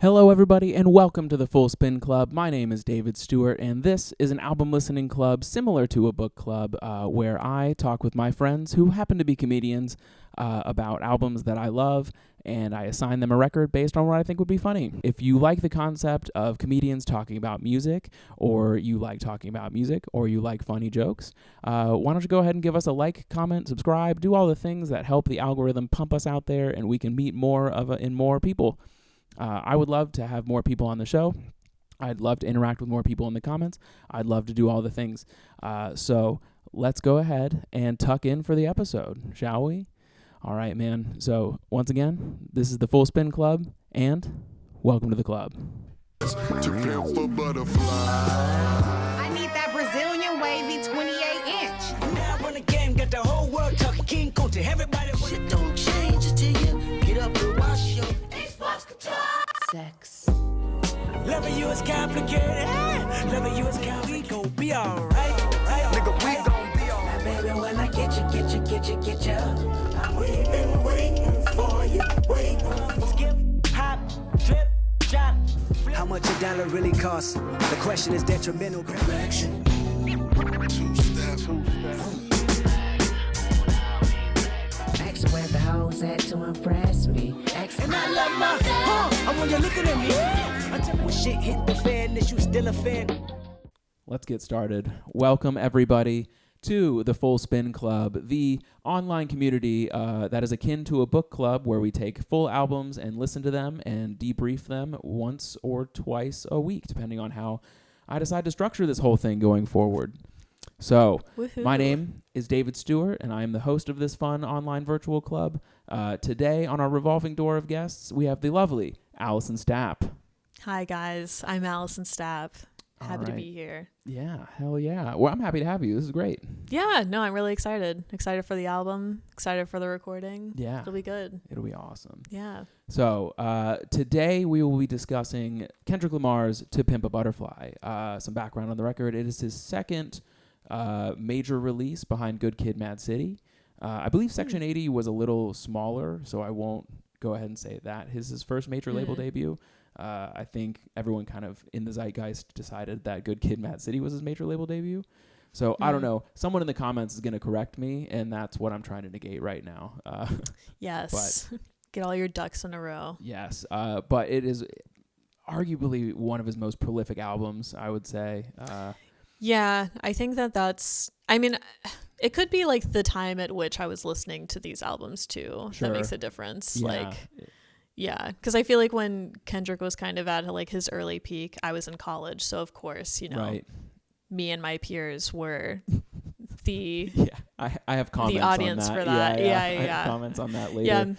Hello, everybody, and welcome to the Full Spin Club. My name is David Stewart, and this is an album listening club similar to a book club where I talk with my friends who happen to be comedians about albums that I love, and I assign them a record based on what I think would be funny. If you like the concept of comedians talking about music, or you like talking about music, or you like funny jokes, why don't you go ahead and give us a like, comment, subscribe, do all the things that help the algorithm pump us out there, and we can meet more people. I would love to have more people on the show. I'd love to interact with more people in the comments. I'd love to do all the things. So let's go ahead and tuck in for the episode, shall we? All right, man. So once again, this is the Full Spin Club, and welcome to the club. To Pimp a butterfly. I need that Brazilian wavy 28-inch. Now I run the game, got the whole world talking King Kunta. Everybody shit don't change until you get up and wash your Xbox control. Sex. Loving you is complicated. Loving you is complicated. We gon' be alright. Nigga, we gon' be alright. Now, baby, when I get you. We've been waiting for you. Skip, hop, drip, drop. How much a dollar really costs? The question is detrimental. Correction. Two-step. Ask where the hoes at to impress me. And I love my I want you looking at me. I tell me when shit hit the fan, that you still a fan. Let's get started. Welcome, everybody, to the Full Spin Club, the online community that is akin to a book club where we take full albums and listen to them and debrief them once or twice a week, depending on how I decide to structure this whole thing going forward. So, my name is David Stewart, and I am the host of this fun online virtual club. Today, on our revolving door of guests, we have the lovely Allison Stapp. Hi, guys. I'm Allison Stapp. Happy to right. be here. Yeah, hell yeah. Well, I'm happy to have you. This is great. Yeah, no, I'm really excited. Excited for the album. Excited for the recording. Yeah. It'll be good. It'll be awesome. Yeah. So, today we will be discussing Kendrick Lamar's To Pimp a Butterfly. Some background on the record. It is his second major release behind Good Kid, Mad City. I believe Section 80 was a little smaller, so I won't go ahead and say that. His first major label debut. I think everyone kind of in the zeitgeist decided that Good Kid, Mad City was his major label debut. So I don't know. Someone in the comments is going to correct me, and that's what I'm trying to negate right now. Yes. Get all your ducks in a row. Yes. But it is arguably one of his most prolific albums, I would say. Yeah, I think that's... I mean, it could be like the time at which I was listening to these albums, too. Sure. That makes a difference. Yeah. Yeah, because I feel like when Kendrick was kind of at like his early peak, I was in college. So, of course, Right. me and my peers were the Yeah, I have comments the audience on that. for that. Yeah. I have comments on that later.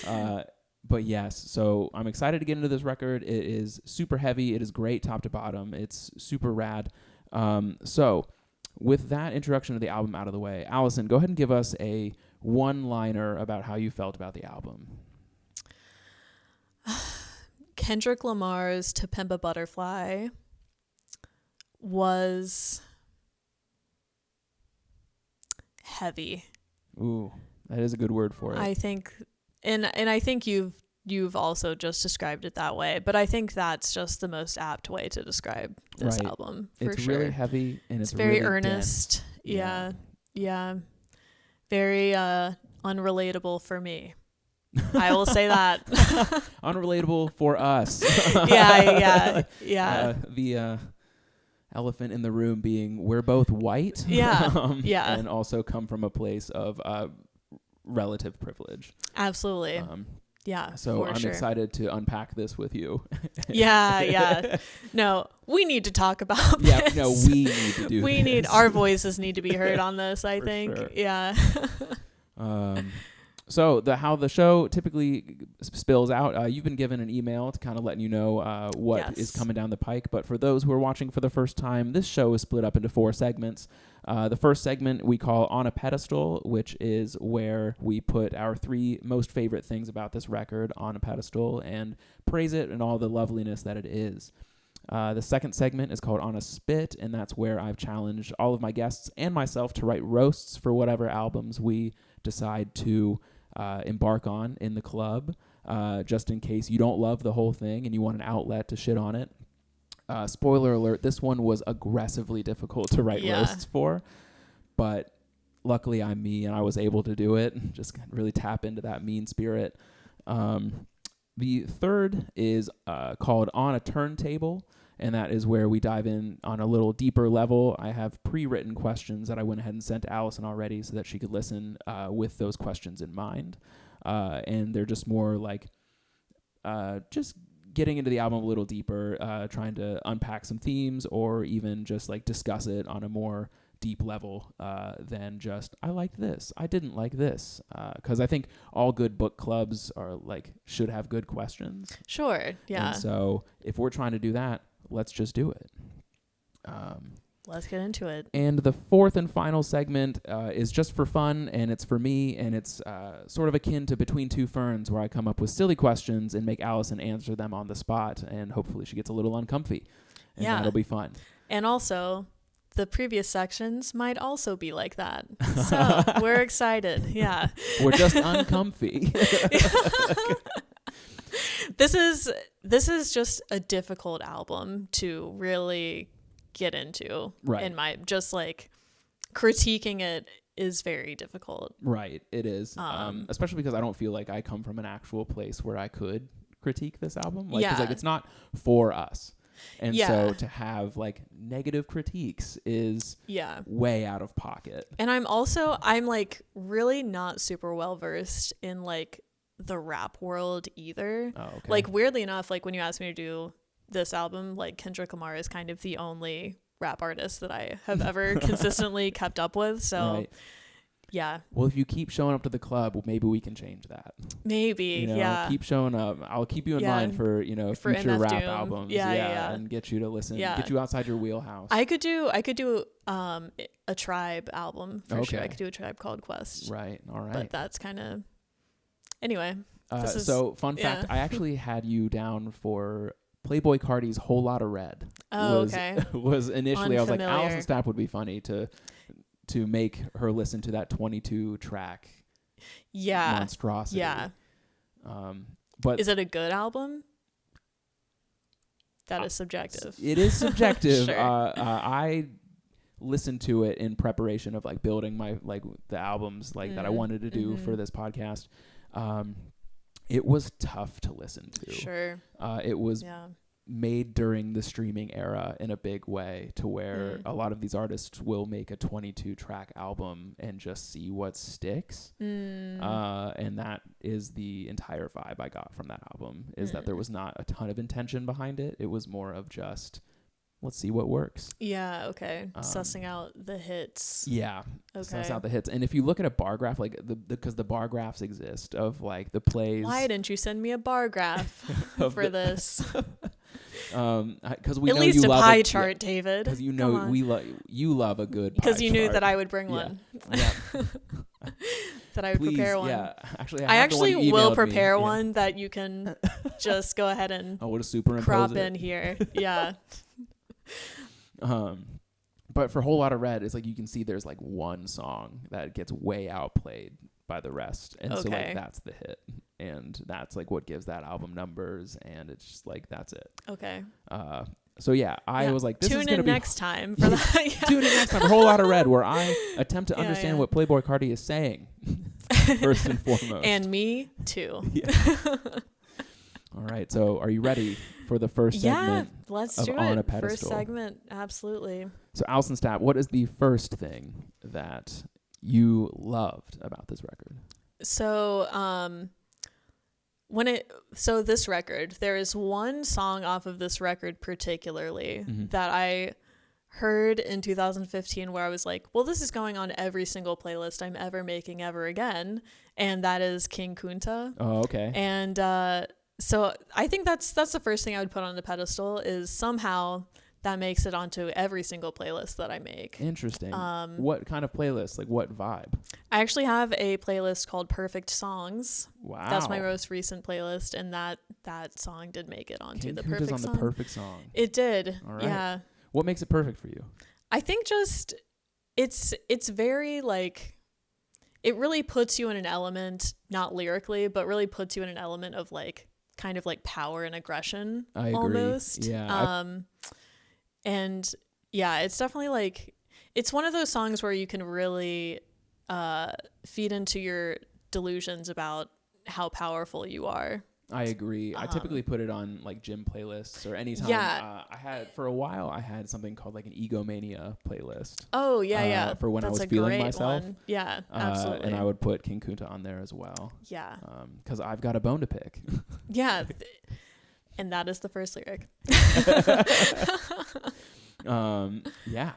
Yeah. But yes, so I'm excited to get into this record. It is super heavy. It is great top to bottom. It's super rad. So with that introduction to the album out of the way, Allison, go ahead and give us a one-liner about how you felt about the album. Kendrick Lamar's To Pimp a Butterfly was heavy. Ooh, that is a good word for it. I think, and I think you've also just described it that way, but I think that's just the most apt way to describe this Right. album for it's sure. really heavy and it's very really earnest. dense. Yeah. Very unrelatable for me. I will say that. Unrelatable for us. Yeah. The elephant in the room being we're both white. Yeah. Yeah. And also come from a place of relative privilege. Absolutely. Yeah. So for I'm sure. excited to unpack this with you. Yeah. No, we need to talk about Yeah, this. no, we need to do this. Our voices need to be heard on this, I For think. sure. Yeah. So how the show typically spills out, you've been given an email to kind of letting you know what is coming down the pike. But for those who are watching for the first time, this show is split up into 4 segments. The first segment we call On a Pedestal, which is where we put our 3 most favorite things about this record on a pedestal and praise it and all the loveliness that it is. The second segment is called On a Spit, and that's where I've challenged all of my guests and myself to write roasts for whatever albums we decide to embark on in the club. just in case you don't love the whole thing and you want an outlet to shit on it. Spoiler alert, this one was aggressively difficult to write roasts for, but luckily I'm me and I was able to do it and just really tap into that mean spirit. The third is called On a Turntable, and that is where we dive in on a little deeper level. I have pre-written questions that I went ahead and sent to Allison already so that she could listen with those questions in mind. And they're just more like just getting into the album a little deeper, trying to unpack some themes or even just like discuss it on a more deep level than just I liked this, I didn't like this, because I think all good book clubs are like should have good questions. Sure. Yeah. And so if we're trying to do that, let's just do it. Let's get into it. And the fourth and final segment is just for fun, and it's for me, and it's sort of akin to Between Two Ferns, where I come up with silly questions and make Allison answer them on the spot, and hopefully she gets a little uncomfy. And that'll be fun. And also, the previous sections might also be like that. So we're excited. Yeah. We're just uncomfy. This is just a difficult album to really get into. Right. In my just like critiquing it is very difficult. Right. It is. Especially because I don't feel like I come from an actual place where I could critique this album. Like, 'cause, like, it's not for us. And so to have like negative critiques is way out of pocket. And I'm like really not super well versed in like the rap world either. Oh, okay. Like weirdly enough, like when you asked me to do this album, like Kendrick Lamar is kind of the only rap artist that I have ever consistently kept up with. So Right. Yeah. Well, if you keep showing up to the club, maybe we can change that. Maybe. You know, yeah. keep showing up. I'll keep you in mind for, you know, For future MF rap Doom. albums. Yeah. And get you to listen. Yeah. Get you outside your wheelhouse. I could do a Tribe album for sure. I could do a Tribe Called Quest. Right. All right. But that's kind of anyway. So fun fact, I actually had you down for Playboi Carti's Whole Lotta Red. Oh, okay. Was initially I was like, Unfamiliar. Allison Stapp would be funny to make her listen to that 22 track monstrosity. Yeah. But is it a good album? That is subjective. It is subjective. Sure. I listened to it in preparation of like building my like the albums like that I wanted to do for this podcast. It was tough to listen to. Sure. It was made during the streaming era in a big way to where a lot of these artists will make a 22 track album and just see what sticks. And that is the entire vibe I got from that album is that there was not a ton of intention behind it. It was more of just, let's see what works. Yeah. Okay. Sussing out the hits. Yeah. Okay. Suss out the hits. And if you look at a bar graph, like because the bar graphs exist of like the plays. Why didn't you send me a bar graph for this? Because we at know least you a love pie chart, David. Because you know you love a good pie because you knew chart. that I would bring one. Yeah. That I would Please, prepare one. Yeah. Actually, I actually will prepare me. one that you can just go ahead and I would superimpose crop it. in here. Yeah. But for Whole Lotta Red, it's like you can see there's like one song that gets way outplayed by the rest, and so like that's the hit, and that's like what gives that album numbers, and it's just like that's it. Okay. So yeah, I was like, this tune is gonna in be next time for that. Tune in next time for Whole Lotta Red, where I attempt to understand what Playboi Carti is saying first and foremost, and me too. Yeah. All right, so are you ready for the first segment? Yeah, let's of do On it. a Pedestal? First segment, absolutely. So Allison Stapp, what is the first thing that you loved about this record? So, this record, there is one song off of this record particularly that I heard in 2015 where I was like, well, this is going on every single playlist I'm ever making ever again, and that is King Kunta. Oh, okay. And so I think that's the first thing I would put on the pedestal is somehow that makes it onto every single playlist that I make. Interesting. What kind of playlist? Like what vibe? I actually have a playlist called Perfect Songs. Wow. That's my most recent playlist, and that song did make it onto King the Kunta's perfect on song. the perfect song. It did. All right. Yeah. What makes it perfect for you? I think just it's very like it really puts you in an element, not lyrically, but really puts you in an element of like kind of like power and aggression. I agree. Almost. Yeah. And yeah, it's definitely like, it's one of those songs where you can really feed into your delusions about how powerful you are. I agree. I typically put it on like gym playlists or anytime. Yeah. For a while I had something called like an egomania playlist. Oh yeah. For when That's I was a feeling great myself. one. Yeah, absolutely. And I would put King Kunta on there as well. Yeah. Because I've got a bone to pick. Yeah. And that is the first lyric. Yeah.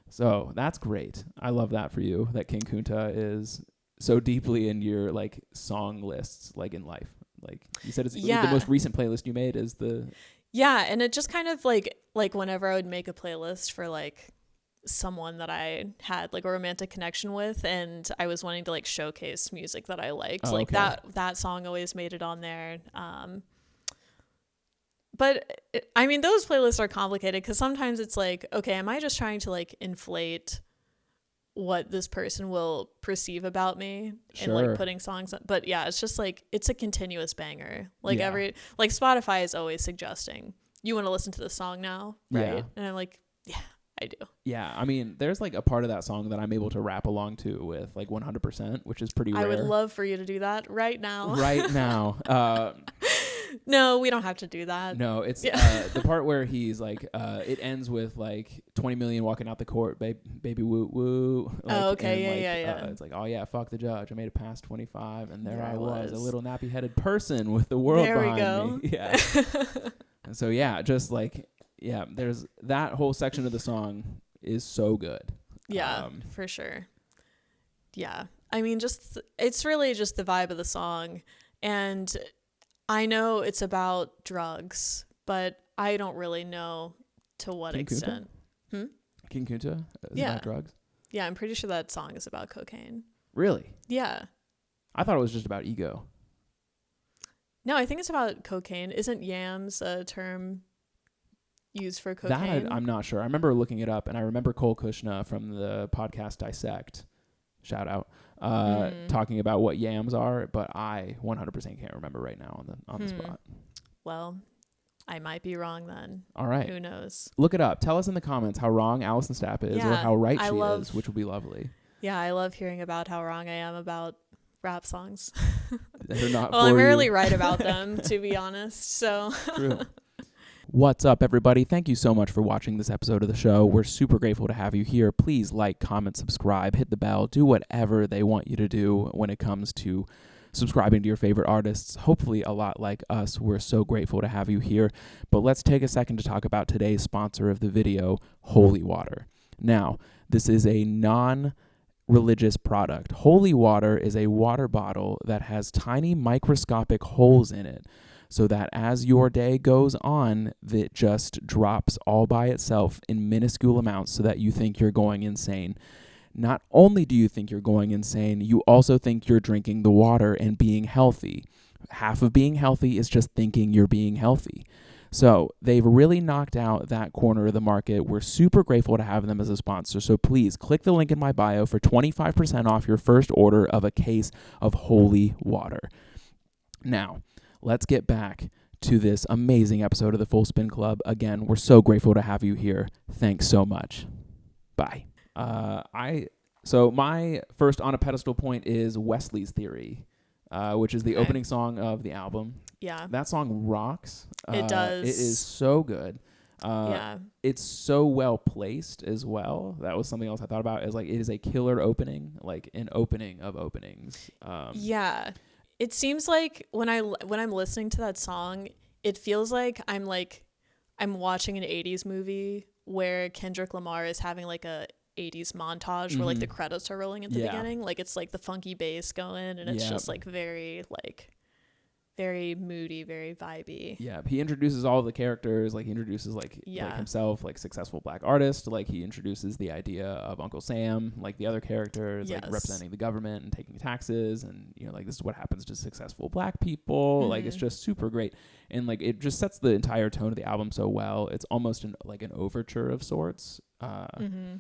So that's great. I love that for you, that King Kunta is so deeply in your like song lists, like in life. Like you said, it's the most recent playlist you made is the. Yeah. And it just kind of like whenever I would make a playlist for like someone that I had like a romantic connection with, and I was wanting to like showcase music that I liked, like that song always made it on there. But I mean, those playlists are complicated because sometimes it's like, okay, am I just trying to like inflate what this person will perceive about me and like putting songs on? But yeah, it's just like, it's a continuous banger. Like like Spotify is always suggesting, you want to listen to the song now, right? Yeah. And I'm like, yeah, I do. Yeah, I mean, there's like a part of that song that I'm able to rap along to with like 100%, which is pretty rare. I would love for you to do that right now. Right now. No, we don't have to do that. No, it's the part where he's like, it ends with like 20 million walking out the court, baby woo woo. Like, oh, okay, and yeah. It's like, oh yeah, fuck the judge. I made it past 25, and there I was, a was. little nappy-headed person with the world There we behind go. me. Yeah. And so yeah, just like there's that whole section of the song is so good. Yeah, for sure. Yeah, I mean, just it's really just the vibe of the song, and I know it's about drugs, but I don't really know to what King extent. Kunta? King Kunta is about drugs? Yeah, I'm pretty sure that song is about cocaine. Really? Yeah. I thought it was just about ego. No, I think it's about cocaine. Isn't yams a term used for cocaine? That I'm not sure. I remember looking it up, and I remember Cole Kushna from the podcast Dissect, shout out, talking about what yams are, but I 100% can't remember right now on the spot. Well, I might be wrong then. All right. Who knows? Look it up. Tell us in the comments how wrong Allison Stapp is or how right she is, which will be lovely. Yeah, I love hearing about how wrong I am about rap songs. They're not well, for I'm rarely you. right about them, to be honest. So True. What's up, everybody? Thank you so much for watching this episode of the show. We're super grateful to have you here. Please like, comment, subscribe, hit the bell, do whatever they want you to do when it comes to subscribing to your favorite artists. Hopefully a lot like us. We're so grateful to have you here. But let's take a second to talk about today's sponsor of the video, Holy Water. Now, this is a non-religious product. Holy Water is a water bottle that has tiny microscopic holes in it, so that as your day goes on, it just drops all by itself in minuscule amounts so that you think you're going insane. Not only do you think you're going insane, you also think you're drinking the water and being healthy. Half of being healthy is just thinking you're being healthy. So they've really knocked out that corner of the market. We're super grateful to have them as a sponsor. So please click the link in my bio for 25% off your first order of a case of Holy Water. Now, let's get back to this amazing episode of the Full Spin Club. Again, we're so grateful to have you here. Thanks so much. Bye. So my first on a pedestal point is Wesley's Theory, which is the opening song of the album. yeah, That song rocks. it does. It is so good. Yeah. It's so well placed as well. That was something else I thought about, is like it is a killer opening, like an opening of openings. Yeah. It seems like when I'm listening to that song, it feels like I'm watching an 80s movie where Kendrick Lamar is having like a 80s montage where like the credits are rolling at the beginning. Like it's like the funky bass going, and it's just like very like very moody, very vibey. Yeah, he introduces all the characters. Like he introduces like himself, like successful black artist. Like he introduces the idea of Uncle Sam, like the other characters, like representing the government and taking taxes, and you know, like this is what happens to successful black people. Like it's just super great, and like it just sets the entire tone of the album so well. It's almost an overture of sorts,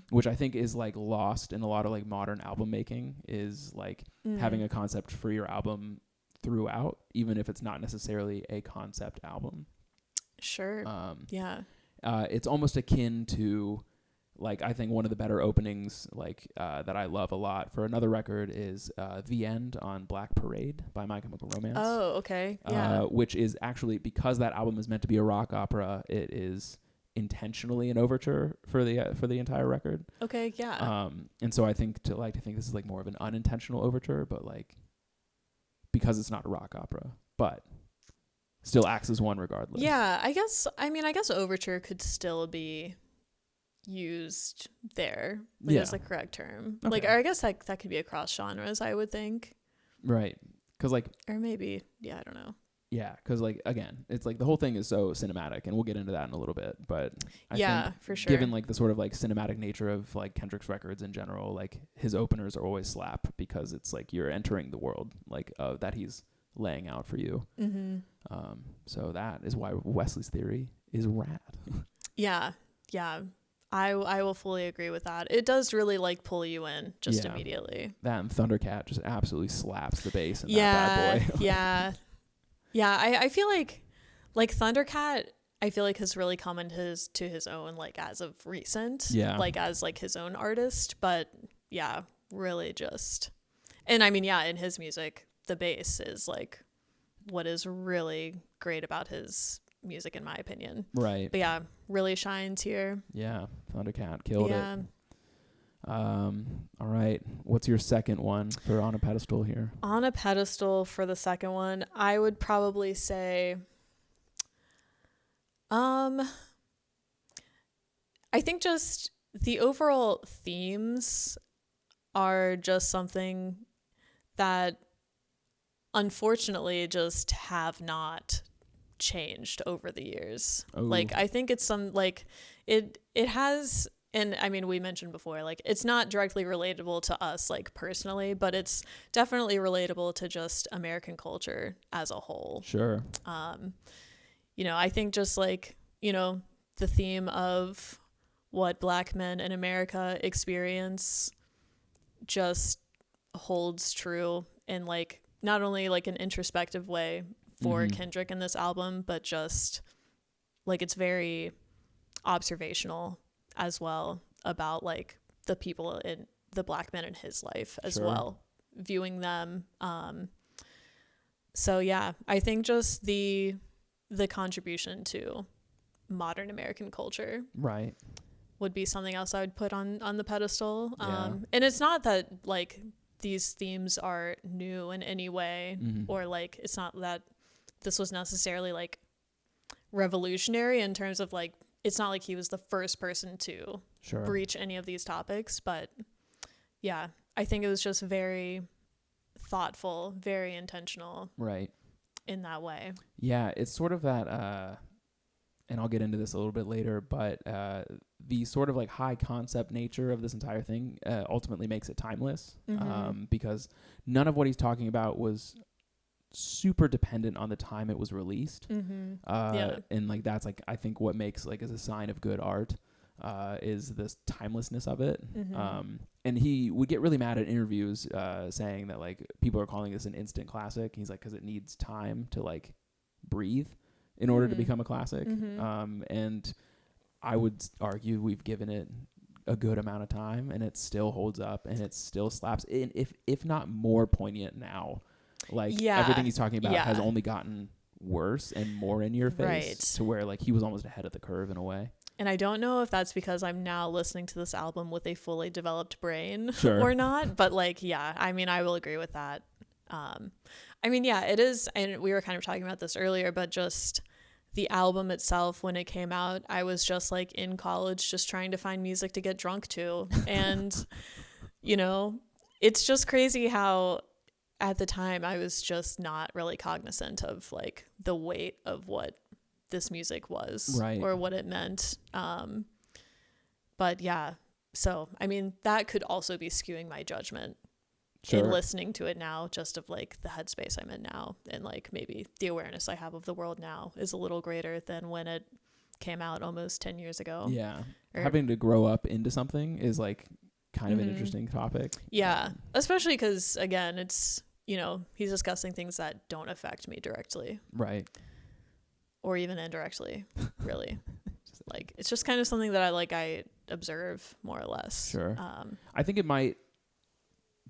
which I think is like lost in a lot of like modern album making. Is like having a concept for your album throughout, even if it's not necessarily a concept album. Sure. It's almost akin to, like, I think one of the better openings, like, that I love a lot for another record is The End on Black Parade by My Chemical Romance. Oh, okay. Yeah. Which is actually, because that album is meant to be a rock opera, it is intentionally an overture for the entire record. Okay, yeah. And so I think to think this is like more of an unintentional overture, but like, because it's not a rock opera, but still acts as one regardless. Yeah, I guess overture could still be used there, like as the correct term. Okay. Like, or I guess that could be across genres, I would think. Right. Because like, or maybe, yeah, I don't know. Yeah, because like, again, it's like the whole thing is so cinematic, and we'll get into that in a little bit. But I think for sure, given like the sort of like cinematic nature of like Kendrick's records in general, like his openers are always slap, because it's like you're entering the world like that he's laying out for you. So that is why Wesley's Theory is rad. Yeah. I will fully agree with that. It does really like pull you in just immediately. That and Thundercat just absolutely slaps the bass in that bad boy. Yeah, I feel like Thundercat, I feel like has really come into his own, like, as of recent. Yeah. Like, as, like, his own artist. But, yeah, really just... And, I mean, yeah, in his music, the bass is, like, what is really great about his music, in my opinion. Right. But, yeah, really shines here. Yeah, Thundercat killed it. All right, what's your second one for On a Pedestal here? On a Pedestal for the second one, I would probably say I think just the overall themes are just something that unfortunately just have not changed over the years. Ooh. Like, I think it's it has. And I mean, we mentioned before, like, it's not directly relatable to us, like, personally, but it's definitely relatable to just American culture as a whole. Sure. You know, I think just like, you know, the theme of what Black men in America experience just holds true in, like, not only like an introspective way for Kendrick in this album, but just like it's very observational as well about like the people in the Black men in his life as well, viewing them. So yeah, I think just the contribution to modern American culture would be something else I would put on the pedestal. And it's not that like these themes are new in any way, or like it's not that this was necessarily like revolutionary in terms of like, it's not like he was the first person to breach any of these topics, but yeah, I think it was just very thoughtful, very intentional. Right. In that way. Yeah, it's sort of that, and I'll get into this a little bit later, but the sort of like high concept nature of this entire thing ultimately makes it timeless, because none of what he's talking about was super dependent on the time it was released. And like that's like I think what makes like as a sign of good art is this timelessness of it. And he would get really mad at interviews saying that like people are calling this an instant classic. He's like, because it needs time to like breathe in order to become a classic. And I would argue we've given it a good amount of time and it still holds up and it still slaps, and if not more poignant now. Like everything he's talking about has only gotten worse and more in your face, to where like he was almost ahead of the curve in a way. And I don't know if that's because I'm now listening to this album with a fully developed brain or not, but like, yeah, I mean, I will agree with that. I mean, yeah, it is. And we were kind of talking about this earlier, but just the album itself, when it came out, I was just like in college, just trying to find music to get drunk to. And, you know, it's just crazy how at the time I was just not really cognizant of like the weight of what this music was, right, or what it meant. But yeah, so I mean that could also be skewing my judgment in listening to it now, just of like the headspace I'm in now, and like maybe the awareness I have of the world now is a little greater than when it came out almost 10 years ago. Yeah, having to grow up into something is like kind of an interesting topic. Yeah, especially because again, it's, you know, he's discussing things that don't affect me directly, right, or even indirectly, really. Like it's just kind of something that I observe more or less. Sure. I think it might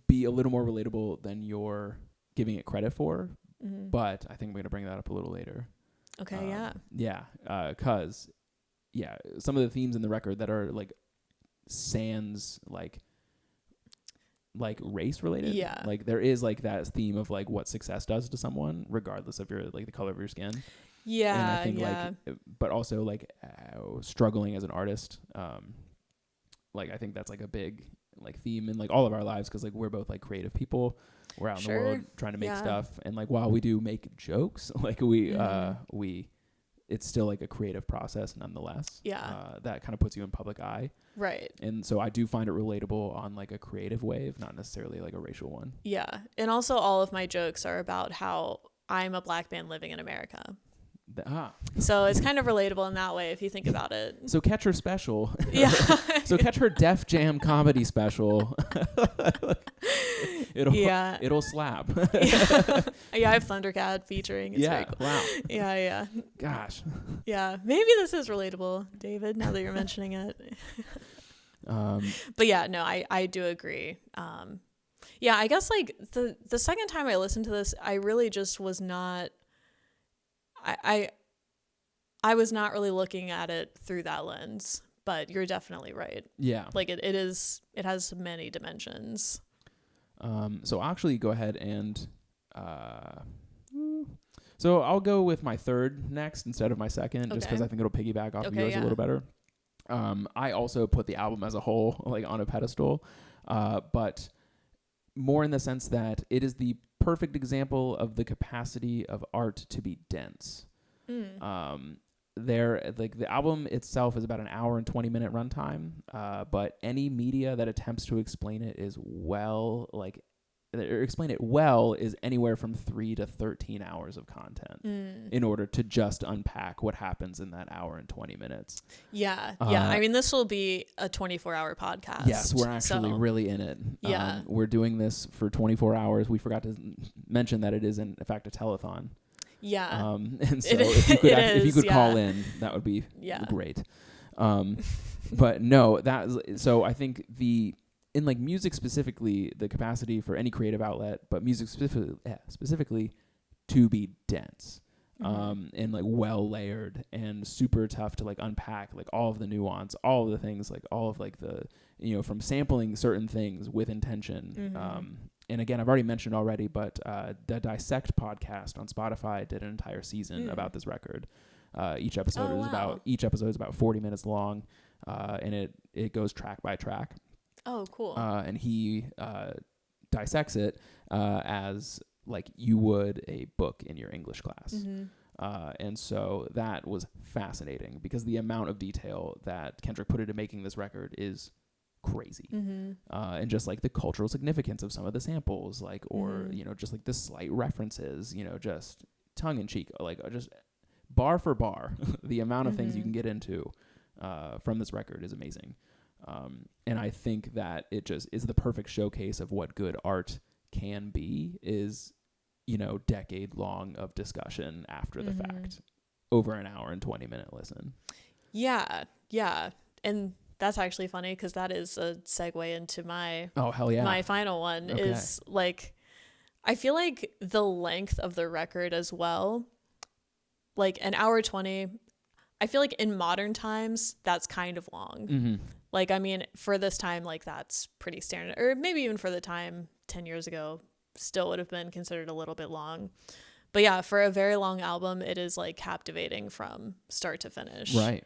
be a little more relatable than you're giving it credit for, but I think we're going to bring that up a little later. Okay. Because some of the themes in the record that are like sans like race related. Yeah. Like there is like that theme of like what success does to someone, regardless of your like the color of your skin. Yeah. And I think like, but also like struggling as an artist. Like I think that's like a big like theme in like all of our lives, because like we're both like creative people. We're out in the world trying to make stuff, and like while we do make jokes, like we it's still like a creative process nonetheless. That kind of puts you in public eye, right? And so I do find it relatable on like a creative wave, not necessarily like a racial one. Yeah. And also all of my jokes are about how I'm a black man living in America. So it's kind of relatable in that way if you think about it. So catch her special. Yeah. So catch her Def Jam comedy special. It'll slap. Yeah, I have Thundercat featuring. It's very cool. Wow. Yeah. Gosh. Yeah, maybe this is relatable, David, now that you're mentioning it. But yeah, no, I do agree. Yeah, I guess like the second time I listened to this, I really just was not I was not really looking at it through that lens, but you're definitely right. Yeah. Like it has many dimensions. So I'll actually go ahead and so I'll go with my third next instead of my second, just because I think it'll piggyback off of yours a little better. I also put the album as a whole like on a pedestal, but more in the sense that it is the perfect example of the capacity of art to be dense. Like the album itself is about an hour and 20-minute runtime, but any media that attempts to explain it is anywhere from 3 to 13 hours of content in order to just unpack what happens in that hour and 20 minutes. Yeah. I mean, this will be a 24-hour podcast. Yes, we're actually really in it. Yeah. We're doing this for 24 hours. We forgot to mention that it is in fact a telethon. Yeah. And so if you could call in, that would be great. But no, so I think in like music specifically, the capacity for any creative outlet, but music specifically to be dense, and like well layered and super tough to like unpack, like all of the nuance, all of the things, like all of like the, you know, from sampling certain things with intention. And again, I've already mentioned already, but the Dissect podcast on Spotify did an entire season about this record. Each episode is about 40 minutes long, and it goes track by track. Oh, cool. And he dissects it as like you would a book in your English class. And so that was fascinating because the amount of detail that Kendrick put into making this record is crazy. And just like the cultural significance of some of the samples, like, or, you know, just like the slight references, you know, just tongue in cheek, like just bar for bar, the amount of things you can get into from this record is amazing. And I think that it just is the perfect showcase of what good art can be, is, you know, decade long of discussion after the fact over an hour and 20-minute listen. Yeah. And that's actually funny because that is a segue into my my final one. Is like, I feel like the length of the record as well, like an hour 20, I feel like in modern times that's kind of long. Like, I mean, for this time, like that's pretty standard, or maybe even for the time 10 years ago still would have been considered a little bit long. But yeah, for a very long album, it is like captivating from start to finish. Right.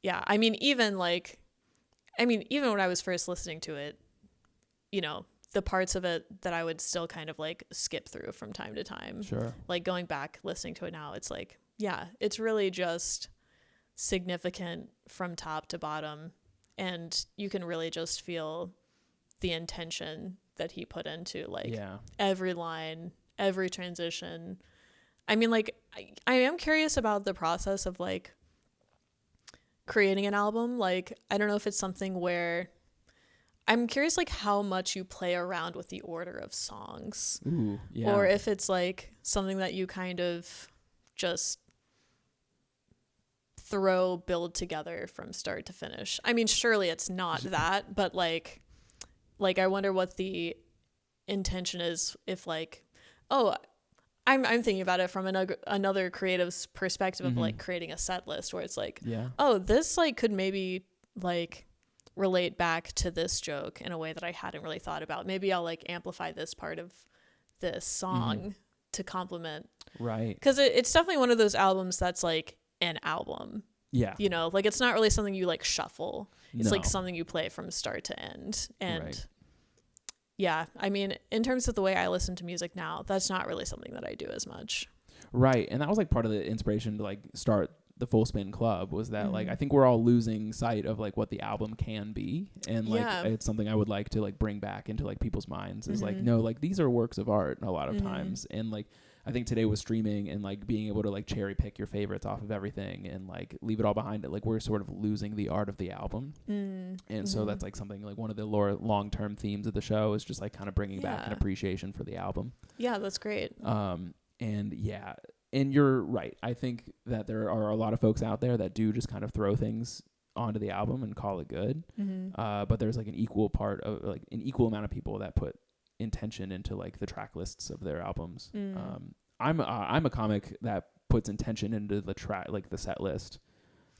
Yeah, even when I was first listening to it, you know, the parts of it that I would still kind of like skip through from time to time. Sure. Like going back, listening to it now, it's like, yeah, it's really just significant from top to bottom. And you can really just feel the intention that he put into like every line, every transition. I mean, like, I am curious about the process of like creating an album. Like, I don't know if it's something where I'm curious like how much you play around with the order of songs. Ooh, yeah. Or if it's like something that you kind of just build together from start to finish. I mean, surely it's not that, but like I wonder what the intention is if like, oh, I'm thinking about it from another creative's perspective of like creating a set list where it's like, oh, this like could maybe like relate back to this joke in a way that I hadn't really thought about. Maybe I'll like amplify this part of this song to complement. Right. Because it's definitely one of those albums that's like an album. Yeah. You know, like it's not really something you like shuffle. It's No. like something you play from start to end. And Right. yeah, I mean, in terms of the way I listen to music now, that's not really something that I do as much. Right. And that was like part of the inspiration to like start the Full Spin Club was that like I think we're all losing sight of like what the album can be, and like it's something I would like to like bring back into like people's minds is like, no, like these are works of art a lot of times, and like I think today with streaming and like being able to like cherry pick your favorites off of everything and like leave it all behind it, like we're sort of losing the art of the album. And so that's like something like one of the long-term themes of the show is just like kind of bringing back an appreciation for the album. Yeah, that's great. And you're right. I think that there are a lot of folks out there that do just kind of throw things onto the album and call it good. But there's like an equal amount of people that put intention into like the track lists of their albums. I'm a comic that puts intention into the track, like the set list.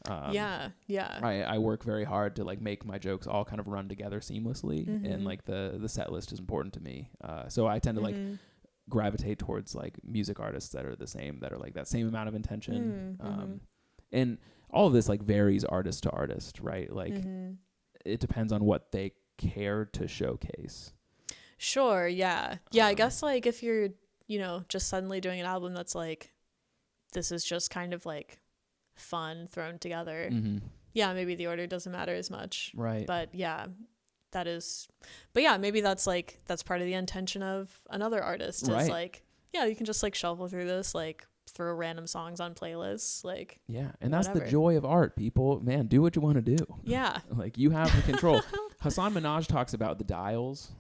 I work very hard to like make my jokes all kind of run together seamlessly, and like the set list is important to me. So I tend to like gravitate towards like music artists that are the same, that are like that same amount of intention. And all of this like varies artist to artist, right? Like it depends on what they care to showcase. Sure. Yeah. I guess like if you're, you know, just suddenly doing an album that's like, this is just kind of like fun thrown together. Yeah. Maybe the order doesn't matter as much. Right. But yeah, maybe that's part of the intention of another artist is like, yeah, you can just like shuffle through this, like throw random songs on playlists, like, yeah. And that's the joy of art, people. Man, do what you want to do. Yeah. Like you have the control. Hassan Minhaj talks about the dials,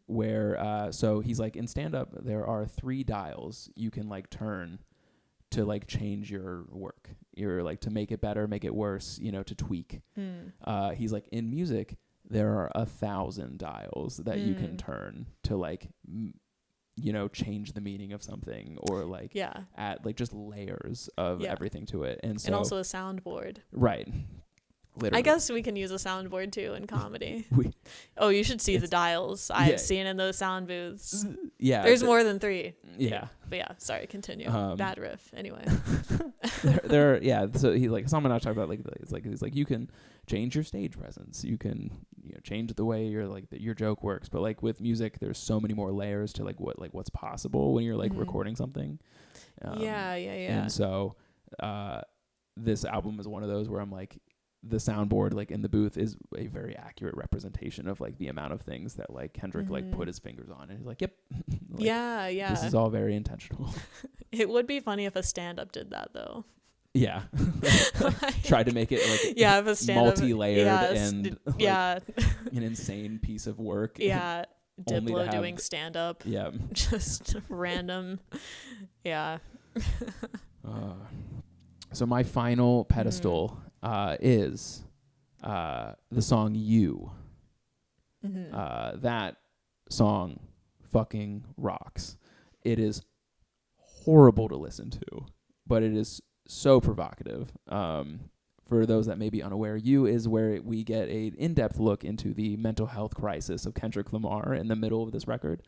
where so he's like, in stand-up there are 3 dials you can like turn to like change your work. You're like to make it better, make it worse, you know, to tweak. He's like, in music there are 1,000 dials that you can turn to like you know, change the meaning of something, or like add like just layers of everything to it. And so, and also a soundboard. Right. Literally. I guess we can use a soundboard too in comedy. You should see the dials I've seen in those sound booths. Yeah. There's more than 3. Yeah. But yeah, sorry, continue. Bad riff. Anyway. So he like, someone I talked about like, he's like, you can change your stage presence. You can, you know, change the way your like your joke works. But like with music, there's so many more layers to like what's possible when you're like recording something. And so this album is one of those where I'm like, the soundboard like in the booth is a very accurate representation of like the amount of things that like Kendrick like put his fingers on, and he's like, yep. Like, this is all very intentional. It would be funny if a stand-up did that though. Yeah. Try to make it like if a stand-up, multi-layered and like, an insane piece of work. Yeah. Diplo doing stand-up. Yeah. Just random. Yeah. So my final pedestal is the song You. That song fucking rocks. It is horrible to listen to, but it is so provocative. For those that may be unaware, You is where we get an in-depth look into the mental health crisis of Kendrick Lamar in the middle of this record.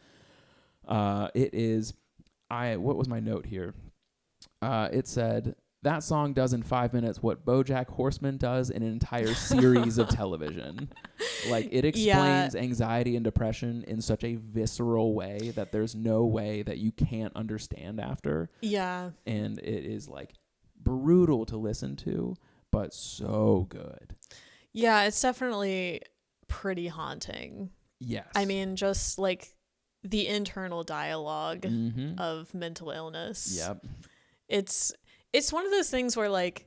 It is, what was my note here? It said, that song does in 5 minutes what BoJack Horseman does in an entire series of television. Like, it explains anxiety and depression in such a visceral way that there's no way that you can't understand after. Yeah. And it is, like, brutal to listen to, but so good. Yeah, it's definitely pretty haunting. Yes. I mean, just like the internal dialogue of mental illness. Yep. It's one of those things where, like,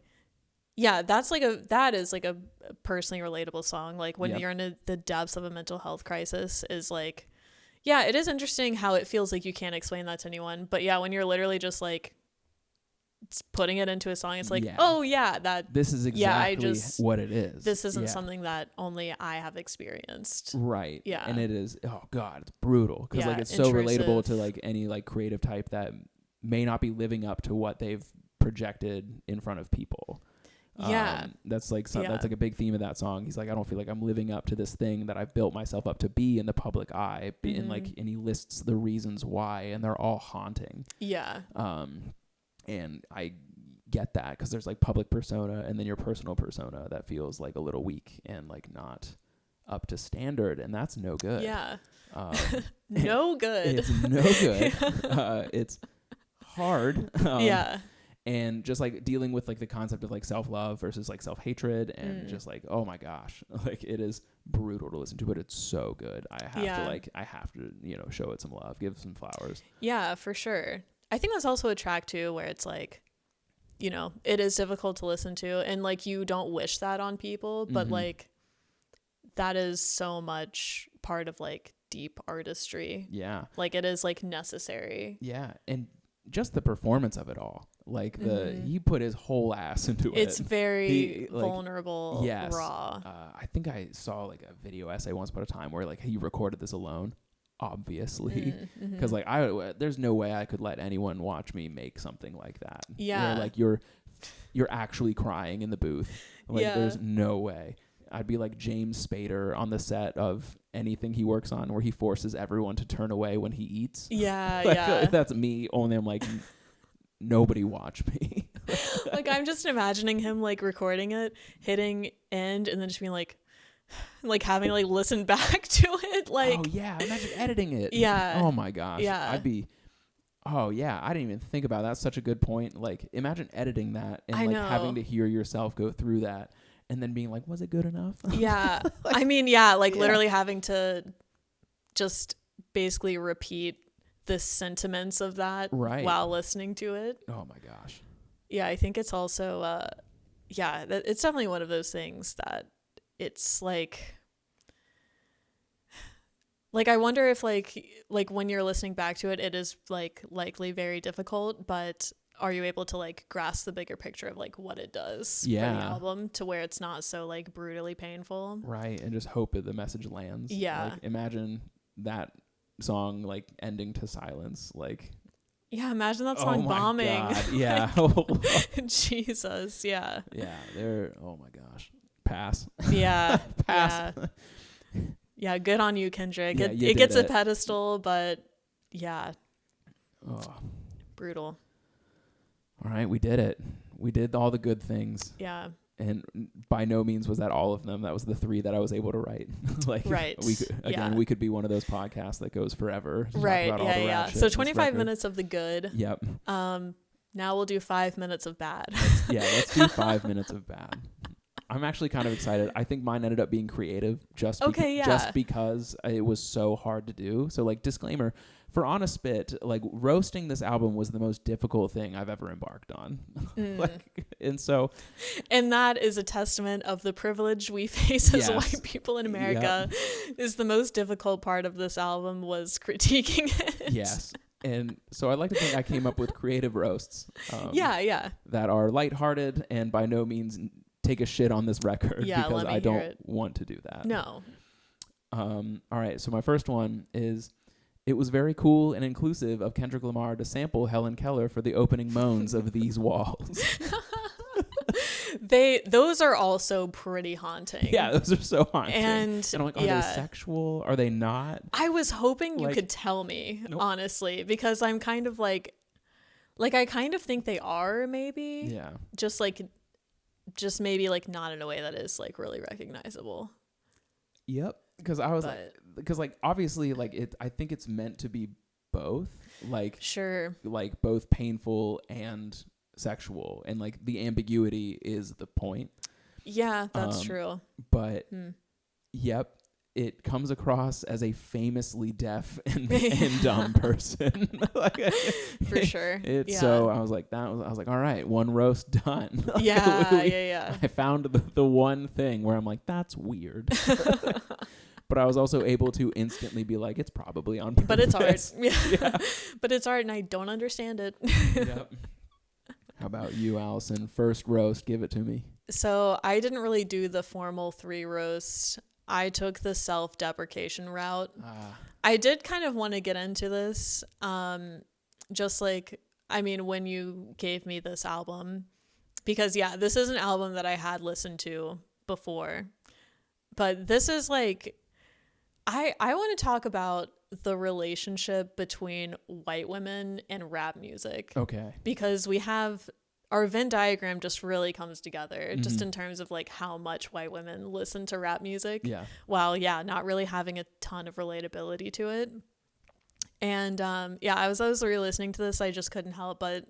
yeah, that is like a personally relatable song. Like, when you're in the depths of a mental health crisis, is like, yeah, it is interesting how it feels like you can't explain that to anyone. But yeah, when you're literally just like putting it into a song, it's like, oh yeah, this is exactly what it is. This isn't something that only I have experienced. Right. Yeah. And it is, oh God, it's brutal. Because like, it's so relatable to like any like creative type that may not be living up to what they've projected in front of people. Yeah. That's like that's like a big theme of that song. He's like, I don't feel like I'm living up to this thing that I've built myself up to be in the public eye. And like, and he lists the reasons why, and they're all haunting. Yeah. And I get that, because there's like public persona and then your personal persona that feels like a little weak and like not up to standard, and that's no good. Yeah. No good. It's no good. It's hard. Yeah. And just like dealing with like the concept of like self-love versus like self-hatred, and just like, oh my gosh, like it is brutal to listen to, but it's so good. I have to, you know, show it some love, give it some flowers. Yeah, for sure. I think that's also a track too where it's like, you know, it is difficult to listen to, and like you don't wish that on people, but like that is so much part of like deep artistry. Yeah. Like it is like necessary. Yeah. And just the performance of it all. Like he put his whole ass into it. It's very vulnerable, raw. I think I saw like a video essay once upon a time where like he recorded this alone, obviously, because like there's no way I could let anyone watch me make something like that. Yeah. Where, like you're actually crying in the booth. Like there's no way. I'd be like James Spader on the set of anything he works on, where he forces everyone to turn away when he eats. Yeah, like, yeah. That's me. Only I'm like, nobody watch me. Like I'm just imagining him like recording it, hitting end, and then just being like having to like listen back to it. Like, oh yeah, imagine editing it. Yeah. Oh my gosh. Yeah. I'd be. Oh yeah, I didn't even think about that. That's such a good point. Like, imagine editing that and like having to hear yourself go through that. And then being like, was it good enough? Yeah. I mean, yeah, like literally having to just basically repeat the sentiments of that while listening to it. Oh my gosh. Yeah, I think it's also, it's definitely one of those things that it's like I wonder if like when you're listening back to it, it is like likely very difficult, but are you able to like grasp the bigger picture of like what it does for the album, to where it's not so like brutally painful? Right. And just hope that the message lands. Yeah. Like, imagine that song like ending to silence. Like, yeah, imagine that song bombing. God. Yeah. Jesus. Yeah. Yeah. Oh my gosh. Pass. Yeah. Pass. Yeah. Good on you, Kendrick. Yeah, it gets a pedestal, but yeah. Oh. Brutal. All right, we did it. We did all the good things. Yeah. And by no means was that all of them. That was the 3 that I was able to write. We could be one of those podcasts that goes forever. Right. Yeah. So 25 minutes of the good. Yep. Now we'll do 5 minutes of bad. Let's do 5 minutes of bad. I'm actually kind of excited. I think mine ended up being creative just because it was so hard to do. So like, disclaimer, for Honest Spit, like roasting this album was the most difficult thing I've ever embarked on. And that is a testament of the privilege we face as white people in America. Is the most difficult part of this album was critiquing it. Yes. And so I like to think I came up with creative roasts. That are lighthearted and by no means take a shit on this record, because I don't want to do that. No. All right. So my first one is, it was very cool and inclusive of Kendrick Lamar to sample Helen Keller for the opening moans of These Walls. Those are also pretty haunting. Yeah, those are so haunting. And I'm like, are they sexual? Are they not? I was hoping you could tell me, honestly, because I'm kind of like I kind of think they are, maybe. Yeah. Just maybe like not in a way that is like really recognizable. Yep. Because I was But- because like obviously like I think it's meant to be both, like Sure. like both painful and sexual, and like the ambiguity is the point. Yeah, that's true. But yep, it comes across as a famously deaf and dumb person. Like, For sure. It's so I was like I was like, all right, one roast done. Like, Yeah. I found the one thing where I'm like, that's weird. But I was also able to instantly be like, it's probably on purpose. But it's art. Yeah. But it's art and I don't understand it. Yep. How about you, Allison? First roast, give it to me. So I didn't really do the formal 3 roast. I took the self-deprecation route. I did kind of want to get into this. Just like, I mean, when you gave me this album, because yeah, this is an album that I had listened to before, but this is like, I want to talk about the relationship between white women and rap music. Okay. Because we have our Venn diagram just really comes together just in terms of like how much white women listen to rap music. Yeah. While not really having a ton of relatability to it. And I was re-listening to this. I just couldn't help but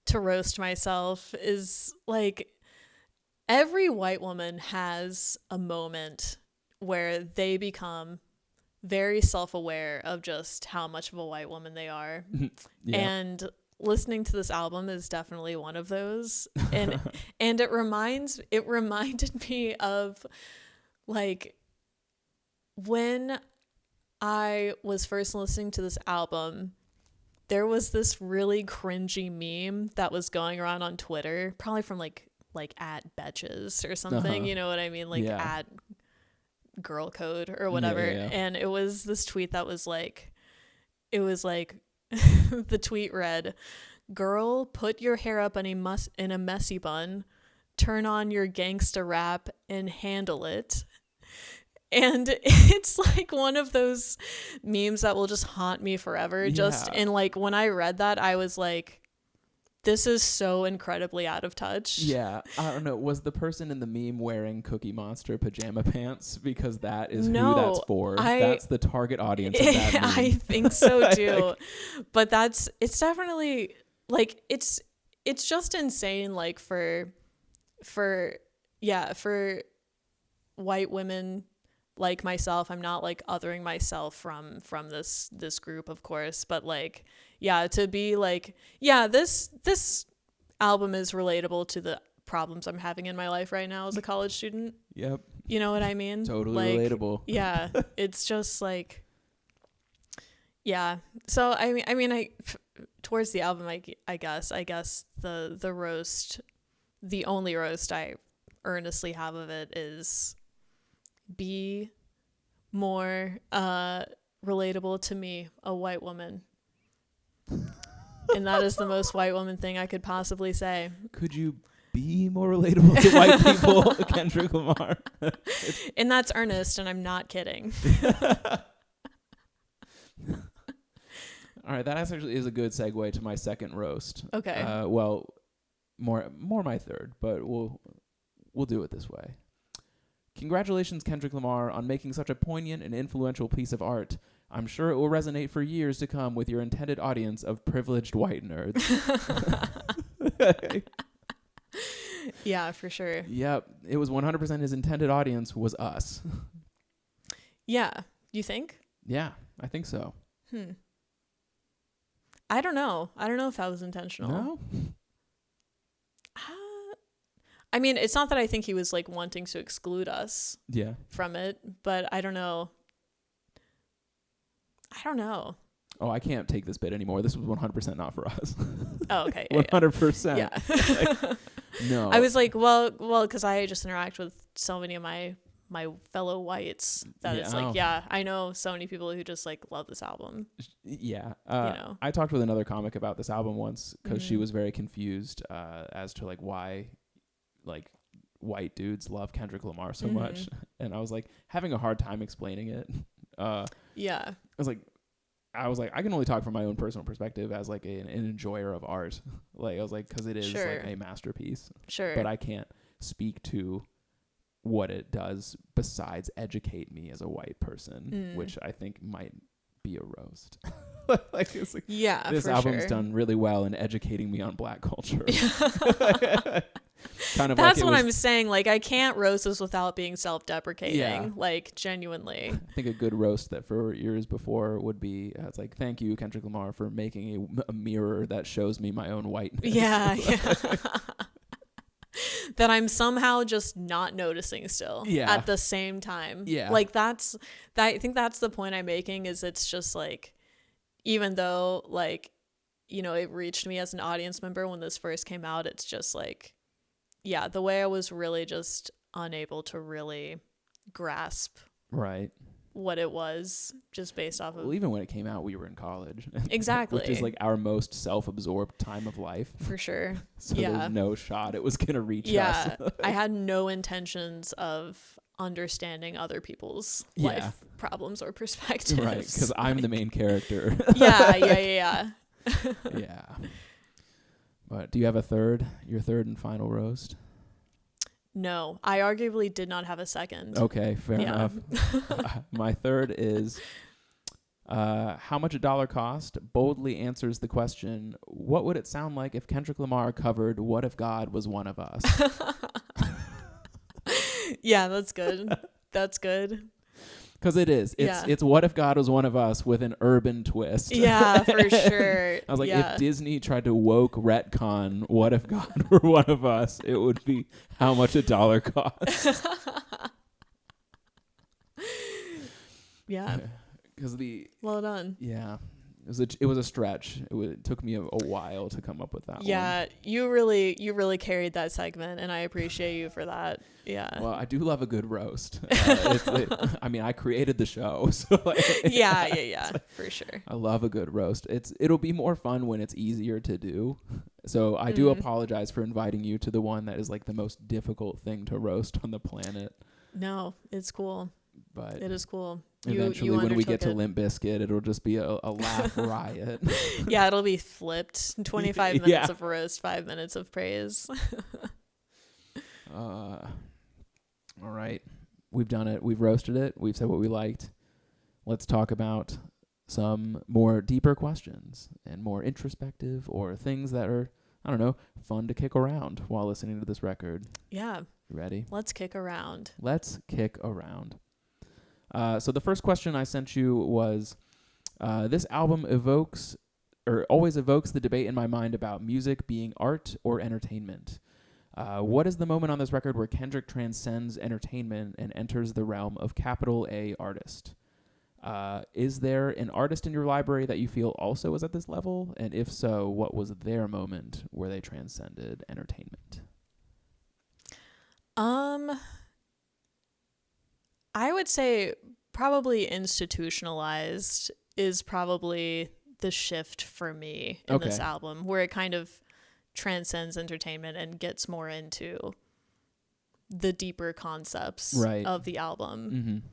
to roast myself. Is like every white woman has a moment where they become very self-aware of just how much of a white woman they are. Yeah. And listening to this album is definitely one of those. And and it reminded me of like when I was first listening to this album, there was this really cringy meme that was going around on Twitter, probably from like at Betches or something, you know what I mean? Like at Girl Code or whatever. Yeah. And it was this tweet that was like, the tweet read, "Girl, put your hair up in a messy bun, turn on your gangsta rap and handle it." And it's like one of those memes that will just haunt me forever. And like when I read that, I was like, this is so incredibly out of touch. Yeah. I don't know. Was the person in the meme wearing Cookie Monster pajama pants? Because that is who that's for. That's the target audience of that meme. I think so too. But it's definitely like, it's just insane. Like for white women like myself, I'm not like othering myself from this group, of course, but like, to be like, this album is relatable to the problems I'm having in my life right now as a college student. Yep. You know what I mean? Totally like, relatable. Yeah. It's just like, yeah. So I mean, towards the album, I guess the roast, the only roast I earnestly have of it is be more relatable to me, a white woman. And that is the most white woman thing I could possibly say. Could you be more relatable to white people, Kendrick Lamar? And that's earnest, and I'm not kidding. All right, that actually is a good segue to my second roast. Okay. Well, more my third, but we'll do it this way. Congratulations, Kendrick Lamar, on making such a poignant and influential piece of art. I'm sure it will resonate for years to come with your intended audience of privileged white nerds. Yeah, for sure. Yep, it was 100% his intended audience was us. Yeah, you think? Yeah, I think so. I don't know if that was intentional. No? I mean, it's not that I think he was like wanting to exclude us Yeah. from it, but I don't know. Oh, I can't take this bit anymore. This was 100% not for us. Oh, okay. 100%. Yeah. No. I was like, well, because I just interact with so many of my fellow whites that it's like, I know so many people who just like love this album. Yeah. know. I talked with another comic about this album once because she was very confused as to like why like white dudes love Kendrick Lamar so much. And I was like having a hard time explaining it. Yeah. I was like, I can only talk from my own personal perspective as like an enjoyer of art. Like I was like, because it is like a masterpiece. Sure. But I can't speak to what it does besides educate me as a white person, which I think might be a roast. Like, it's like, Yeah, this for album's sure. done really well in educating me on Black culture. Kind of That's like what I'm saying. Like, I can't roast this without being self-deprecating. Yeah. Like, genuinely. I think a good roast that for years before would be, it's like, thank you, Kendrick Lamar, for making a mirror that shows me my own whiteness. Yeah. That I'm somehow just not noticing still. Yeah. At the same time. Yeah. Like, I think that's the point I'm making, is it's just like, even though, like, you know, it reached me as an audience member when this first came out, it's just like, yeah, the way I was really just unable to really grasp Right. what it was, just based off of. Well, even when it came out, we were in college. Exactly. Which is like our most self-absorbed time of life. For sure. So Yeah. there's no shot it was going to reach Yeah. us. I had no intentions of understanding other people's Yeah. life problems or perspectives. Right, because I'm the main character. Yeah. Yeah. But do you have your third and final roast? No, I arguably did not have a second. Okay, fair Yeah. enough. My third is how much a dollar cost boldly answers the question, what would it sound like if Kendrick Lamar covered What If God Was One of Us? Yeah, that's good. That's good. Because it is. It's What If God Was One of Us with an urban twist. Yeah, for sure. I was like, yeah. if Disney tried to woke retcon What If God Were One of Us, it would be how much a dollar costs. Yeah. Because Well done. yeah, it was a stretch. It took me a while to come up with that one. Yeah, you really carried that segment, and I appreciate you for that. Yeah. Well, I do love a good roast. I mean, I created the show, so like, Yeah, for sure. I love a good roast. It'll be more fun when it's easier to do. So I do apologize for inviting you to the one that is like the most difficult thing to roast on the planet. No, it's cool. But It is cool. eventually, you when we get to undertook it. Limp Bizkit, it'll just be a laugh riot. Yeah, it'll be flipped. 25 minutes Yeah. of roast, 5 minutes of praise. All right. We've done it. We've roasted it. We've said what we liked. Let's talk about some more deeper questions and more introspective or things that are, I don't know, fun to kick around while listening to this record. Yeah, You ready? let's kick around. Let's kick around. So the first question I sent you was, this album always evokes the debate in my mind about music being art or entertainment. What is the moment on this record where Kendrick transcends entertainment and enters the realm of capital A artist? Is there an artist in your library that you feel also is at this level? And if so, what was their moment where they transcended entertainment? I would say probably institutionalized is probably the shift for me in this Okay. album, where it kind of transcends entertainment and gets more into the deeper concepts Right. of the album.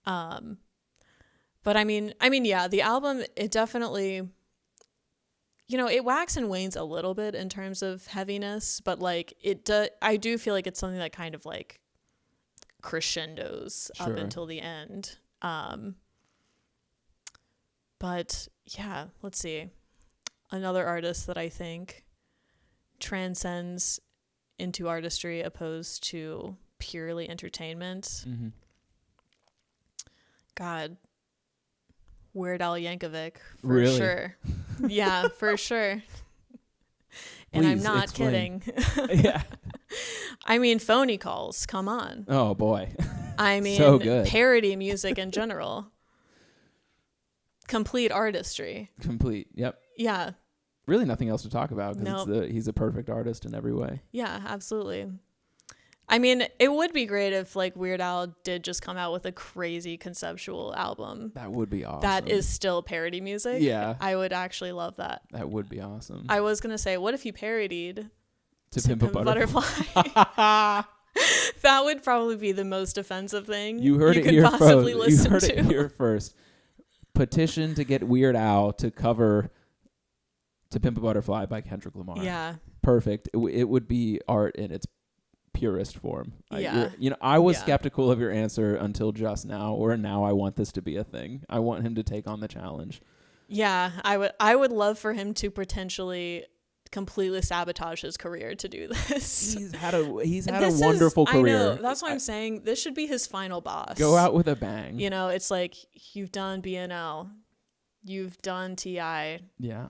Mm-hmm. But I mean, yeah, the album, it definitely, you know, it wax and wanes a little bit in terms of heaviness, but like I do feel like it's something that kind of like crescendos up Sure. until the end. But yeah, let's see. Another artist that I think transcends into artistry opposed to purely entertainment. Mm-hmm. God, Weird Al Yankovic, for Really? sure. Yeah, for sure. And I'm Please not explain. kidding. Yeah. I mean, phony calls, come on. Oh, boy. I mean, So good. parody music in general. Complete artistry. Complete. Yep. Yeah, Really nothing else to talk about because Nope. he's a perfect artist in every way. yeah, absolutely. I mean, it would be great if like Weird Al did just come out with a crazy conceptual album That would be awesome. that is still parody music. Yeah. I would actually love that. That would be awesome. I was going to say, what if you parodied To Pimp a Butterfly. That would probably be the most offensive thing You heard it could here possibly first. You listen heard to. it here first. Petition to get Weird Al to cover To Pimp a Butterfly by Kendrick Lamar. Yeah. Perfect. It would be art in its purest form. Yeah. I was Yeah. skeptical of your answer until just now, or now I want this to be a thing. I want him to take on the challenge. Yeah, I would love for him to potentially completely sabotage his career to do this. He's had a This wonderful career. I know. That's what I'm saying. This should be his final boss. Go out with a bang. You know, it's like you've done BNL, you've done TI. Yeah.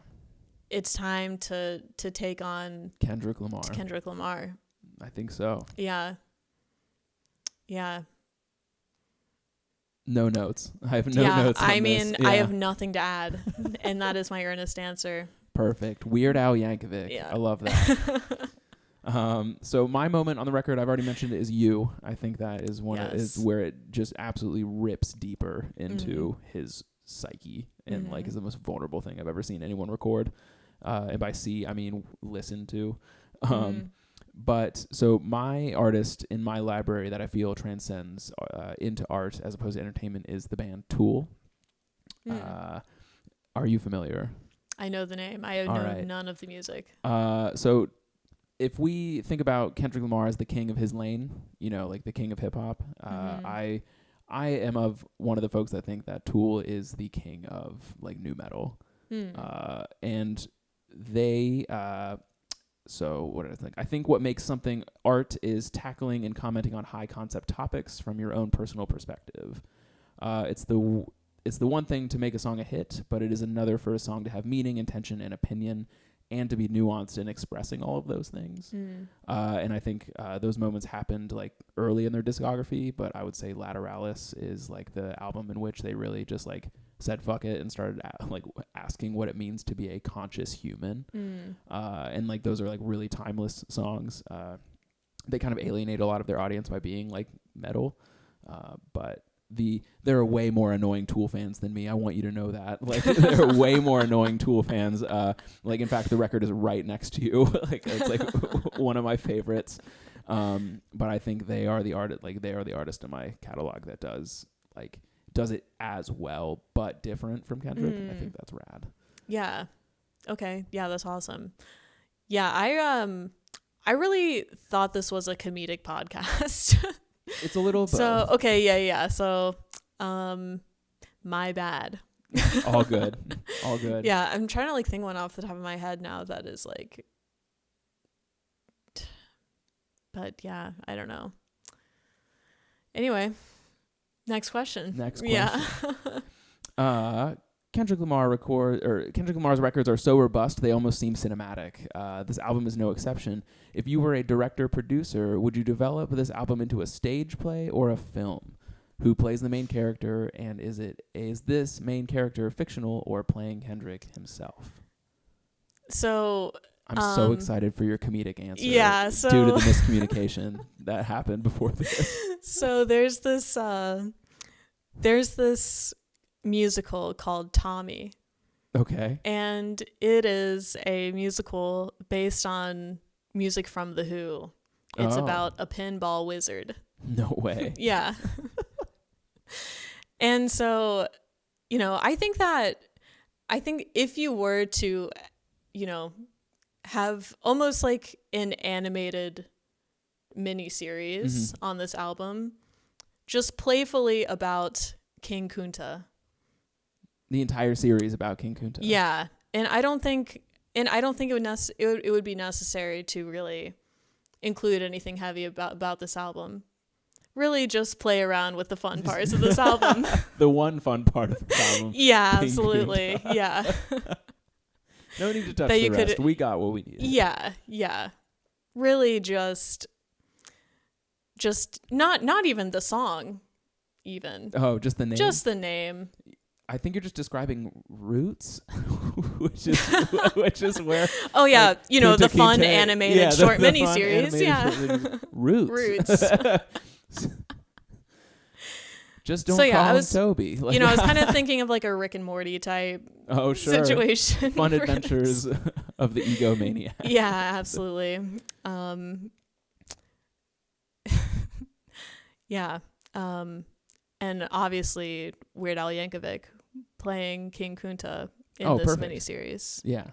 It's time to take on Kendrick Lamar. I think so. Yeah. Yeah. No notes. I have no notes on I this. mean, Yeah. I have nothing to add, and that is my earnest answer. Perfect. Weird Al Yankovic. Yeah. I love that. So my moment on the record, I've already mentioned, is You. I think that is is where it just absolutely rips deeper into his psyche and like is the most vulnerable thing I've ever seen anyone record. And by see, I mean listen to. But so my artist in my library that I feel transcends into art as opposed to entertainment is the band Tool. Are you familiar? I know the name. I know none of the music. So if we think about Kendrick Lamar as the king of his lane, you know, like the king of hip hop, I am of one of the folks that think that Tool is the king of like nu metal. And they so what do I think? I think what makes something art is tackling and commenting on high concept topics from your own personal perspective. It's the one thing to make a song a hit, but it is another for a song to have meaning, intention, and opinion, and to be nuanced in expressing all of those things. And I think those moments happened like early in their discography, but I would say Lateralis is like the album in which they really just like said fuck it and started like asking what it means to be a conscious human. And like those are like really timeless songs. They kind of alienate a lot of their audience by being like metal, but there are way more annoying Tool fans than me. I want you to know that. Like there are way more annoying Tool fans. Like in fact, the record is right next to you. Like it's like one of my favorites. But I think they are the artist. Like they are the artist in my catalog that does it as well, but different from Kendrick. I think that's rad. Yeah. Okay. Yeah, that's awesome. Yeah, I really thought this was a comedic podcast. It's a little so both. Okay, yeah. So my bad. All good. All good. Yeah, I'm trying to like think one off the top of my head now that is like, but yeah, I don't know. Anyway, next question. Yeah. Kendrick Lamar's records are so robust they almost seem cinematic. This album is no exception. If you were a director-producer, would you develop this album into a stage play or a film? Who plays the main character, and is this main character fictional or playing Kendrick himself? So I'm so excited for your comedic answer. Yeah, so due to the miscommunication that happened before this. So there's this musical called Tommy. Okay. And it is a musical based on music from The Who. It's about a pinball wizard. No way. Yeah. And so, you know, I think if you were to, you know, have almost like an animated miniseries on this album, just playfully about King Kunta. The entire series about King Kunta. Yeah, and I don't think it would be necessary to really include anything heavy about this album. Really, just play around with the fun parts of this album. The one fun part of the album. Yeah, King absolutely. Kunta. Yeah. No need to touch the rest. We got what we needed. Yeah. Really, just not even the song, even. Oh, just the name. Just the name. I think you're just describing Roots, which is where. Oh yeah, like, you know, the fun Kinte, animated short miniseries. Yeah. Roots. Just don't call him Toby. Like, you know, I was kind of thinking of like a Rick and Morty type situation. Fun adventures of the egomaniac. Yeah, absolutely. Yeah. And obviously Weird Al Yankovic playing King Kunta in this miniseries. Yeah.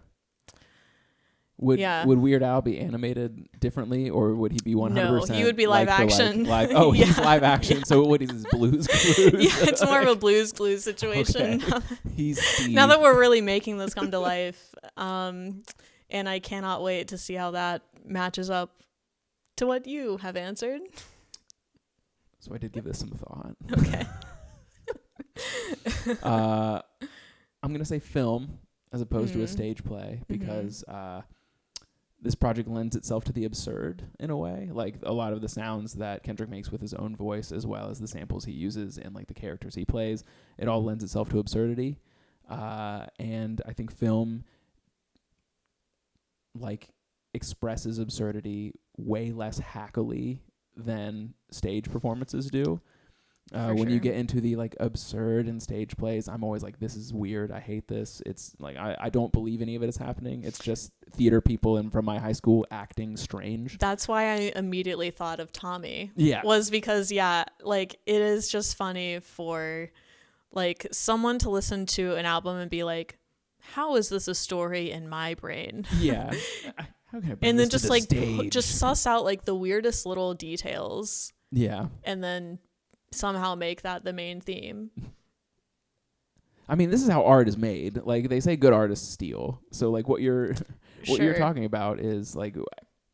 Would Yeah. would Weird Al be animated differently, or would he be 100%? No, he would be live like for action. Like, oh, he's Yeah. live action. So what is his Blues Clues? Yeah, it's more of a Blues Clues situation. Okay. He's Steve. Now that we're really making this come to life, and I cannot wait to see how that matches up to what you have answered. So I did give this some thought. Okay. I'm going to say film as opposed to a stage play because this project lends itself to the absurd in a way. Like a lot of the sounds that Kendrick makes with his own voice, as well as the samples he uses and like the characters he plays, it all lends itself to absurdity. And I think film like expresses absurdity way less hackily than stage performances do. When you get into the like absurd and stage plays, I'm always like, this is weird. I hate this. It's like, I don't believe any of it is happening. It's just theater people and from my high school acting strange. That's why I immediately thought of Tommy. Yeah. Was because, like it is just funny for like someone to listen to an album and be like, how is this a story in my brain? Yeah. How can I bring And then this to just the like stage? just suss out like the weirdest little details Yeah. and then somehow make that the main theme. I mean, this is how art is made. Like they say good artists steal. So like what you're Sure. talking about is like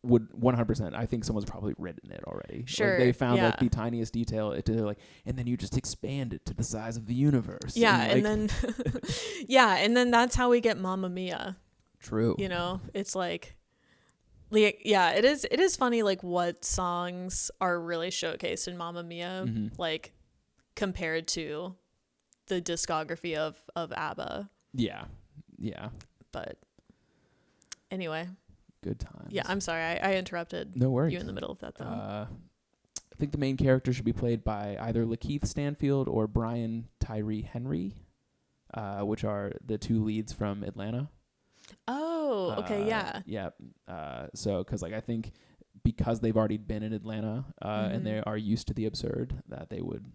would 100%. I think someone's probably written it already. Sure. Like, they found like yeah. the tiniest detail. They're like, and then you just expand it to the size of the universe. Yeah, and then yeah, and then that's how we get Mamma Mia. True. You know, it's like yeah, it is funny like what songs are really showcased in Mamma Mia, like compared to the discography of ABBA. Yeah. Yeah. But anyway, Good times. yeah, I'm sorry I interrupted No worries. you in the middle of that though. I think the main character should be played by either Lakeith Stanfield or Brian Tyree Henry, which are the two leads from Atlanta. Oh, okay, yeah. Yeah. So, because like I think because they've already been in Atlanta and they are used to the absurd, that they would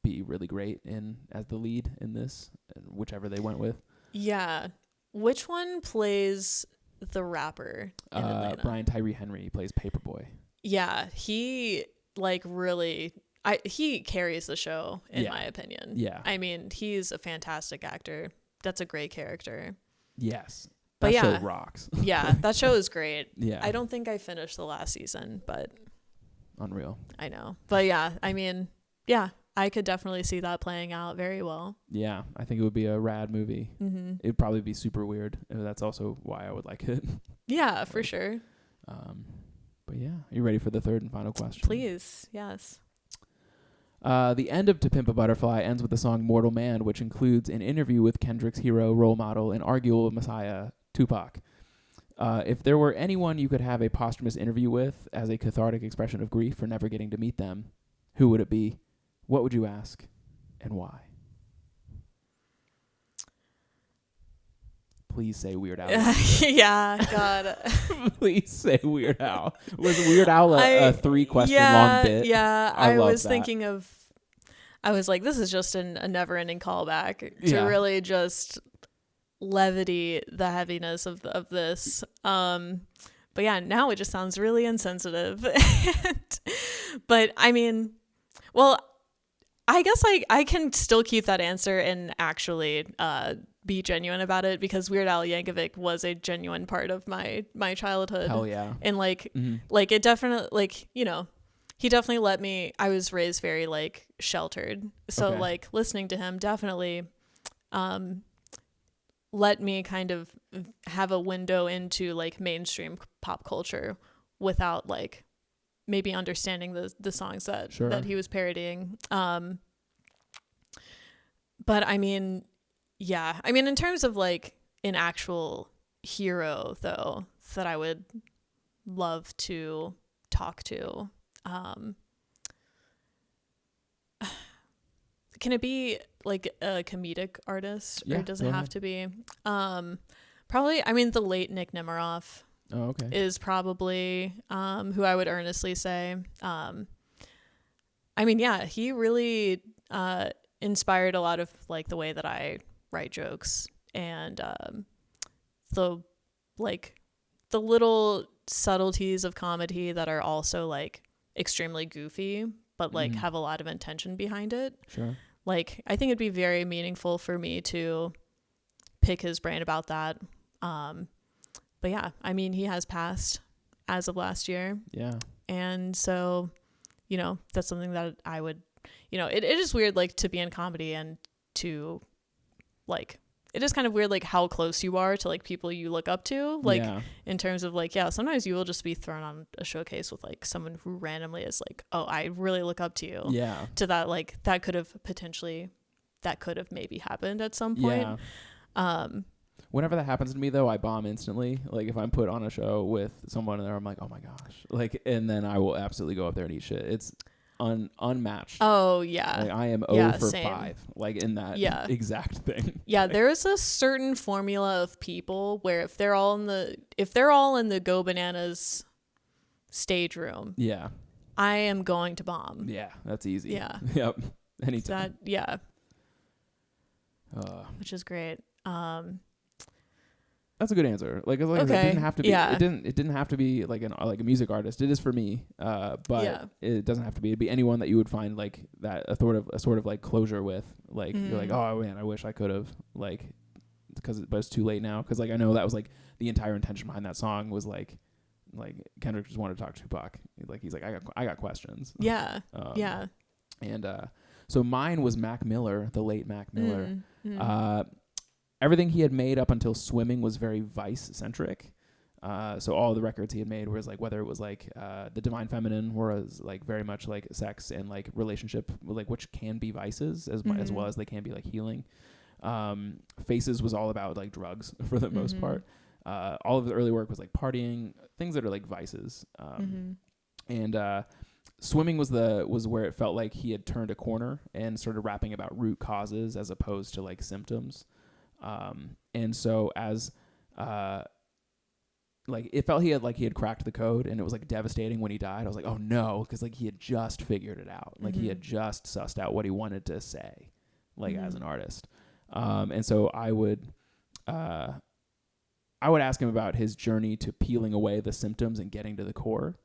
be really great in as the lead in this, whichever they went with. Yeah. Which one plays the rapper in Atlanta? Brian Tyree Henry plays Paperboy. Yeah, he like really he carries the show in Yeah. my opinion. Yeah. I mean, he's a fantastic actor. That's a great character. Yes. But That yeah. show rocks. Yeah, that show is great. Yeah. I don't think I finished the last season, but Unreal. I know. But yeah, I mean, yeah, I could definitely see that playing out very well. Yeah, I think it would be a rad movie. It'd probably be super weird. That's also why I would like it. Yeah, for sure. But yeah, are you ready for the third and final question? Please, yes. The end of To Pimp a Butterfly ends with the song Mortal Man, which includes an interview with Kendrick's hero, role model, and arguable messiah, Tupac. If there were anyone you could have a posthumous interview with as a cathartic expression of grief for never getting to meet them, who would it be? What would you ask? And why? Please say Weird Al. Yeah, God. Please say Weird Al. Was Weird Al a 3-question long bit? Yeah, I love was that. thinking of, I was like, this is just a never-ending callback to Yeah. really just levity the heaviness of this. But yeah, now it just sounds really insensitive. But I mean, well, I guess I can still keep that answer and actually be genuine about it, because Weird Al Yankovic was a genuine part of my childhood. Hell yeah. And like it definitely, like, you know, he definitely let me, I was raised very like sheltered. So Okay. like listening to him definitely let me kind of have a window into like mainstream pop culture without like maybe understanding the songs that Sure. that he was parodying. But I mean, yeah, I mean, in terms of like an actual hero though, that I would love to talk to, can it be like a comedic artist, Yeah, or does go it have ahead. to be? Probably, I mean, the late Nick Nemeroff Oh, okay. is probably who I would earnestly say. I mean, yeah, he really inspired a lot of like the way that I write jokes, and the like the little subtleties of comedy that are also like extremely goofy, but like have a lot of intention behind it. Sure. Like, I think it'd be very meaningful for me to pick his brain about that. But yeah, I mean, he has passed as of last year. Yeah. And so, you know, that's something that I would, you know, it is weird, like, to be in comedy and to, like, it is kind of weird, like, how close you are to, like, people you look up to. Like, in terms of, like, yeah, sometimes you will just be thrown on a showcase with, like, someone who randomly is like, oh, I really look up to you. Yeah. To that, like, that could have maybe happened at some point. Yeah. Whenever that happens to me, though, I bomb instantly. Like, if I'm put on a show with someone there, I'm like, oh my gosh. Like, and then I will absolutely go up there and eat shit. It's unmatched. Oh, yeah. Like, I am for same. 5, like, in that exact thing. Yeah, like, there is a certain formula of people where if they're all in the Go Bananas stage room, yeah, I am going to bomb. Yeah, that's easy. Yeah. Yep. Anytime. Which is great. That's a good answer. Like, okay. It didn't have to be. Yeah. It didn't have to be like a music artist. It is for me. But it doesn't have to be. It'd be anyone that you would find like that a sort of like closure with. Like you're like, oh man, I wish I could have but it's too late now. Because like I know that was like the entire intention behind that song was like Kendrick just wanted to talk to Tupac. Like he's like I got questions. Yeah. And so mine was Mac Miller, the late Mac Miller. Everything he had made up until Swimming was very Vice-centric. So all the records he had made was like, whether it was like The Divine Feminine, was like very much like sex and like relationship, like which can be vices as well as they can be like healing. Faces was all about like drugs for the most part. All of the early work was like partying, things that are like vices. And Swimming was where it felt like he had turned a corner and started rapping about root causes as opposed to like symptoms. And so as like it felt he had cracked the code, and it was like devastating when he died. I was like, oh no, because like he had just figured it out. Like he had just sussed out what he wanted to say, like as an artist. And so I would ask him about his journey to peeling away the symptoms and getting to the core.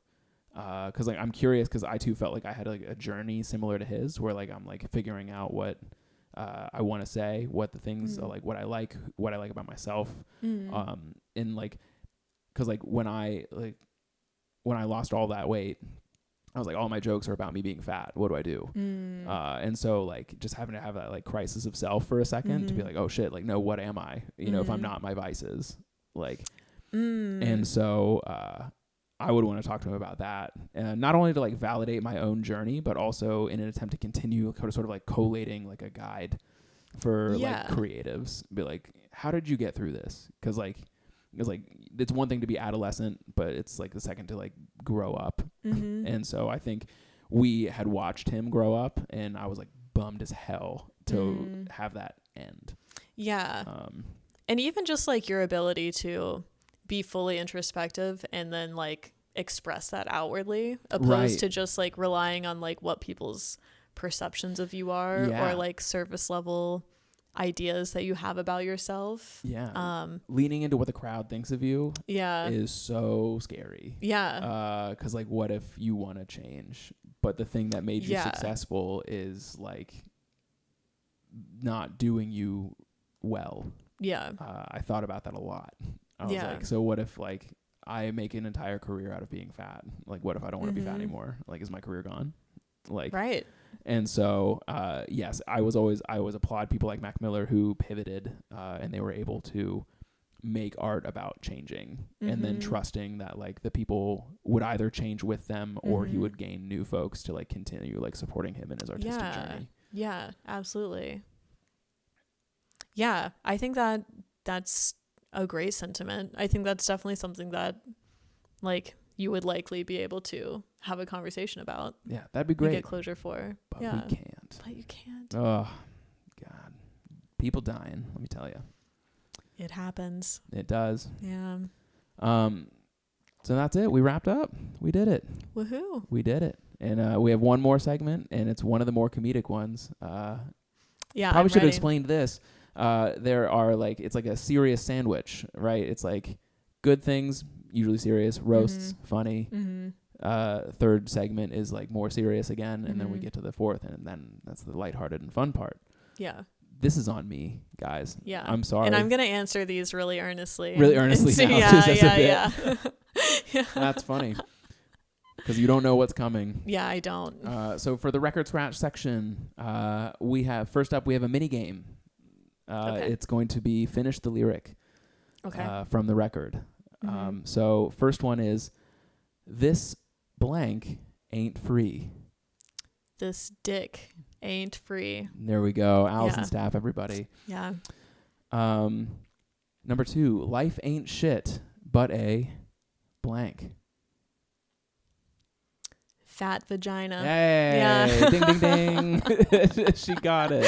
Cause like I'm curious, cause I too felt like I had like a journey similar to his, where like I'm like figuring out what I want to say, what the things are, like what I like about myself. And like, cause like when I lost all that weight, I was like, all my jokes are about me being fat. What do I do? And so like just having to have that like crisis of self for a second to be like, oh shit, like, no, what am I? You know, if I'm not my vices, like, and so, I would want to talk to him about that, and not only to like validate my own journey, but also in an attempt to continue sort of like collating like a guide for like creatives. Be like, how did you get through this? Because like it's one thing to be adolescent, but it's like the second to like grow up. And so I think we had watched him grow up, and I was like bummed as hell to have that end. Yeah. And even just like your ability to be fully introspective and then like express that outwardly, opposed to just like relying on like what people's perceptions of you are, or like surface level ideas that you have about yourself. Leaning into what the crowd thinks of you is so scary. Because like, what if you want to change, but the thing that made you successful is like not doing you well? I thought about that a lot. I was like, so what if like I make an entire career out of being fat? Like, what if I don't want to be fat anymore? Like, is my career gone? Like, right. And so, yes, I always applaud people like Mac Miller who pivoted, and they were able to make art about changing, and then trusting that like the people would either change with them or he would gain new folks to like continue like supporting him in his artistic journey. Yeah, absolutely. Yeah, I think that's a great sentiment. I think that's definitely something that like you would likely be able to have a conversation about. Yeah, that'd be great. Get closure for. But we can't. But you can't. Oh, God. People dying, let me tell you. It happens. It does. Yeah. So that's it. We wrapped up. We did it. Woohoo. We did it. And we have one more segment, and it's one of the more comedic ones. Probably should have explained this. There are like, it's like a serious sandwich, right? It's like good things, usually serious. Roasts, Mm-hmm. funny. Third segment is like more serious again, and then we get to the fourth, and then that's the lighthearted and fun part. Yeah. This is on me, guys. Yeah. I'm sorry. And I'm going to answer these really earnestly. Really earnestly And now, just as a yeah. Yeah. That's funny. Because you don't know what's coming. Yeah, I don't. So for the record scratch section, we have a mini game. Okay. It's going to be finish the lyric from the record. So first one is, this blank ain't free. This dick ain't free. There we go. Allison Yeah. Staff, everybody. Yeah. Number 2, life ain't shit but a blank. Fat vagina. Hey, Yeah. ding, ding, ding. She got it.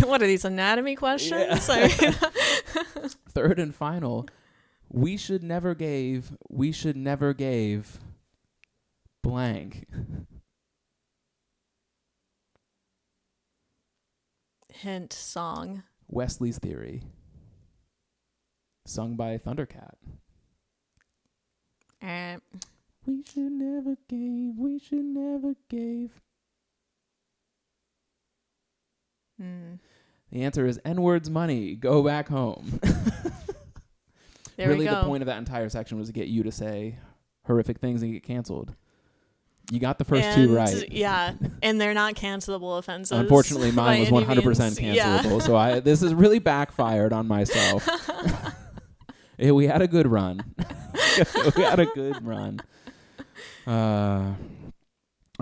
What are these anatomy questions? I mean, Third and final, we should never gave blank. hint song. Wesley's Theory. Sung by Thundercat. We should never gave. The answer is N-words money. Go back home. There really, we go. the point of that entire section was to get you to say horrific things and get canceled. You got the first two right. Yeah, and they're not cancelable offenses. Unfortunately, mine was by any 100% means. cancelable, so this has really backfired on myself. We had a good run. All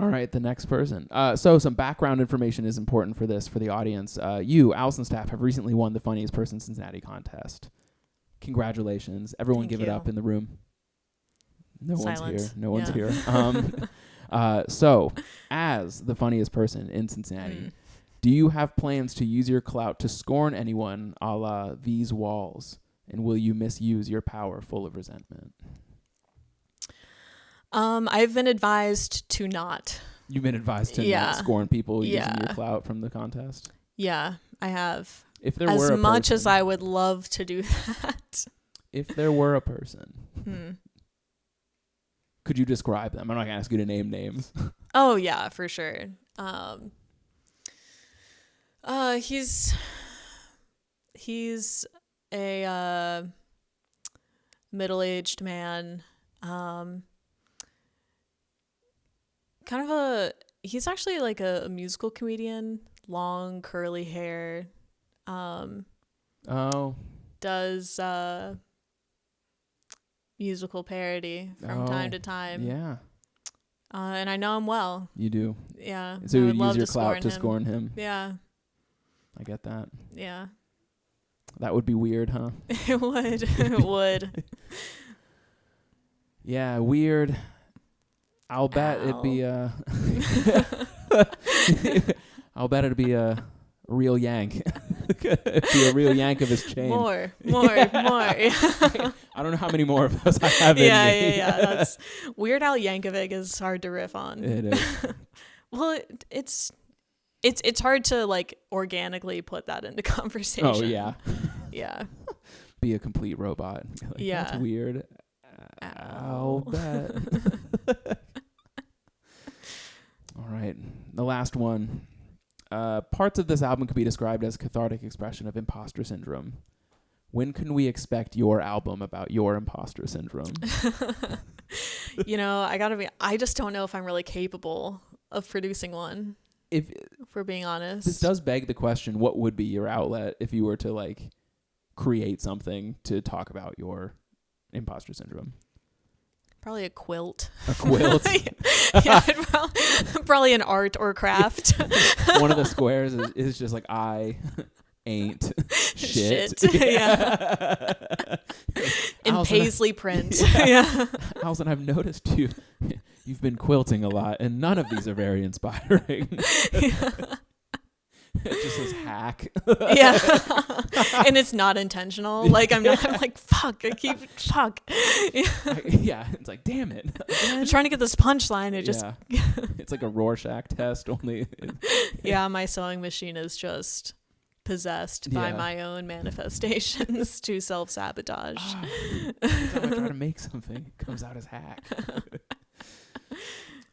right, the next person. So some background information is important for this, for the audience. You, Allison Staff, have recently won the Funniest Person Cincinnati contest. Congratulations. Everyone Thank give it you. up in the room. No Silence. one's here. No one's Yeah. here. So, as the funniest person in Cincinnati, do you have plans to use your clout to scorn anyone a la these walls? And will you misuse your power full of resentment? I've been advised to not. You've been advised to Yeah. not scorn people using Yeah. your clout from the contest? Yeah, I have. If there As were a much person, as I would love to do that. If there were a person, could you describe them? I'm not going to ask you to name names. Oh yeah, for sure. He's a middle-aged man. He's actually like a musical comedian, long curly hair. Does musical parody from time to time. Yeah, And I know him well. you do. Yeah. So I you would would love use your clout to him. scorn him. Yeah. I get that. Yeah. That would be weird, huh? It would. It would. Yeah, weird. I'll bet it'd be I'll bet it'd be a real yank. It'd be a real yank of his chain. More. I don't know how many more of us I have in me. Yeah. That's Weird Al Yankovic is hard to riff on. It is. Well, it's hard to like organically put that into conversation. Oh yeah. Yeah. Be a complete robot. Like, Yeah. That's weird. I'll bet. All right. The last one. Parts of this album could be described as cathartic expression of imposter syndrome. When can we expect your album about your imposter syndrome? I just don't know if I'm really capable of producing one, if we're being honest. This does beg the question, what would be your outlet if you were to like create something to talk about your imposter syndrome? Probably a quilt. A quilt? Yeah, probably an art or craft. One of the squares is just like, I ain't shit. Yeah. In Allison, paisley print. Yeah. Yeah. Allison, I've noticed you've been quilting a lot, and none of these are very inspiring. It just says hack. Yeah. And it's not intentional. Like I'm like, fuck. Yeah. It's like, damn it. I'm trying to get this punchline. It just It's like a Rorschach test, only. Yeah, my sewing machine is just possessed by Yeah. my own manifestations to self-sabotage. Every time I try to make something, it comes out as hack.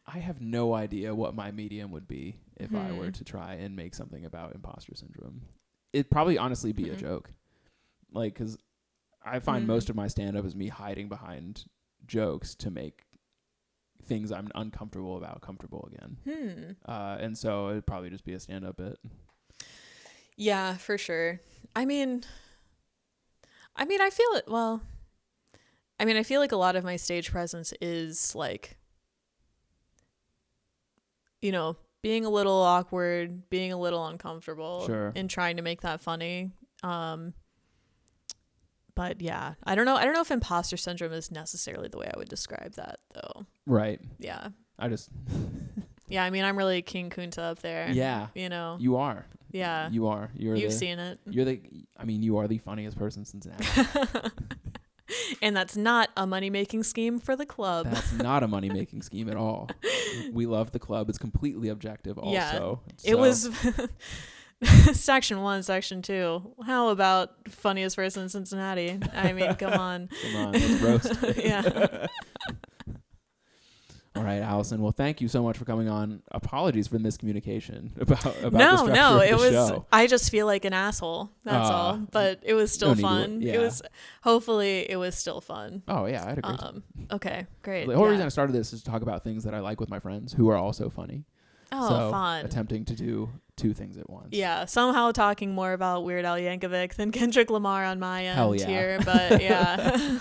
I have no idea what my medium would be if I were to try and make something about imposter syndrome. It'd probably honestly be a joke. Like, because I find most of my stand-up is me hiding behind jokes to make things I'm uncomfortable about comfortable again. And so it'd probably just be a stand-up bit. Yeah, for sure. I feel it. Well, I feel like a lot of my stage presence is like, you know, being a little awkward, being a little uncomfortable, Sure. and trying to make that funny. But yeah, I don't know if imposter syndrome is necessarily the way I would describe that, though. Right. Yeah. Yeah, I'm really King Kunta up there. Yeah. You know. You are. Yeah. You are. You've seen it. You are the funniest person in Cincinnati. And that's not a money-making scheme for the club. That's not a money-making scheme at all. We love the club. It's completely objective also. Yeah. So. It was Section 1, Section 2. How about funniest person in Cincinnati? I mean, come on. Come on, let's roast. Yeah. All right, Allison. Well, thank you so much for coming on. Apologies for miscommunication about the structure No, of it the was. show. I just feel like an asshole. That's all. But it was still no need to fun. yeah. It was. Hopefully, it was still fun. Oh yeah, I had a great time. Okay, great. The whole reason I started this is to talk about things that I like with my friends who are also funny. Oh, so fun. Attempting to do two things at once. Yeah, somehow talking more about Weird Al Yankovic than Kendrick Lamar on my end Hell yeah. here, but yeah.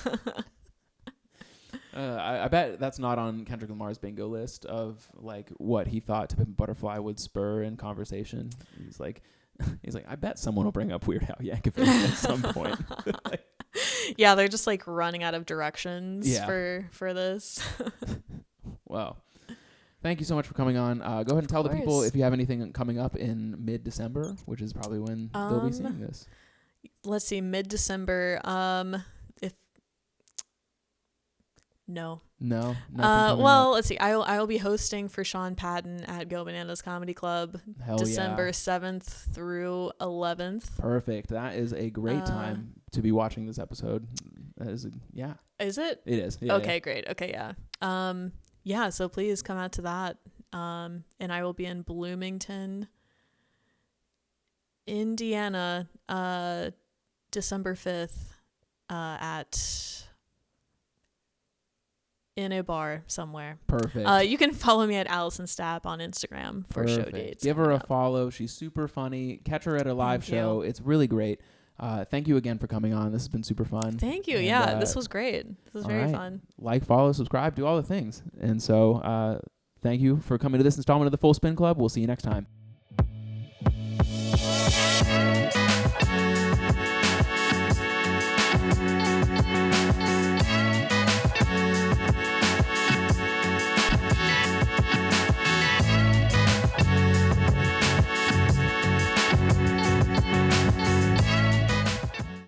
I bet that's not on Kendrick Lamar's bingo list of like what he thought To Pimp a Butterfly would spur in conversation. He's like, I bet someone will bring up Weird Al Yankovic at some point. Yeah, they're just like running out of directions Yeah. for this. Well, thank you so much for coming on. Go ahead and tell the people course. if you have anything coming up in mid-December, which is probably when they'll be seeing this. Let's see, mid-December. No. No. nothing coming Well, up? let's see. I will be hosting for Sean Patton at Go Bananas Comedy Club Hell December yeah. 7th through 11th. Perfect. That is a great time to be watching this episode. That is, yeah. Is it? It is. Yeah, Okay, great. Okay, yeah. Yeah, so please come out to that. And I will be in Bloomington, Indiana, December 5th, in a bar somewhere. Perfect. You can follow me at Allison Stapp on Instagram for show Perfect. dates. Give her a coming up. follow. She's super funny. Catch her at a live Thank you. show. It's really great. Thank you again for coming on. This has been super fun. Thank you. And, Yeah, this was great. This was all very right. fun. Like, follow, subscribe, do all the things. And so thank you for coming to this installment of the Full Spin Club. We'll see you next time.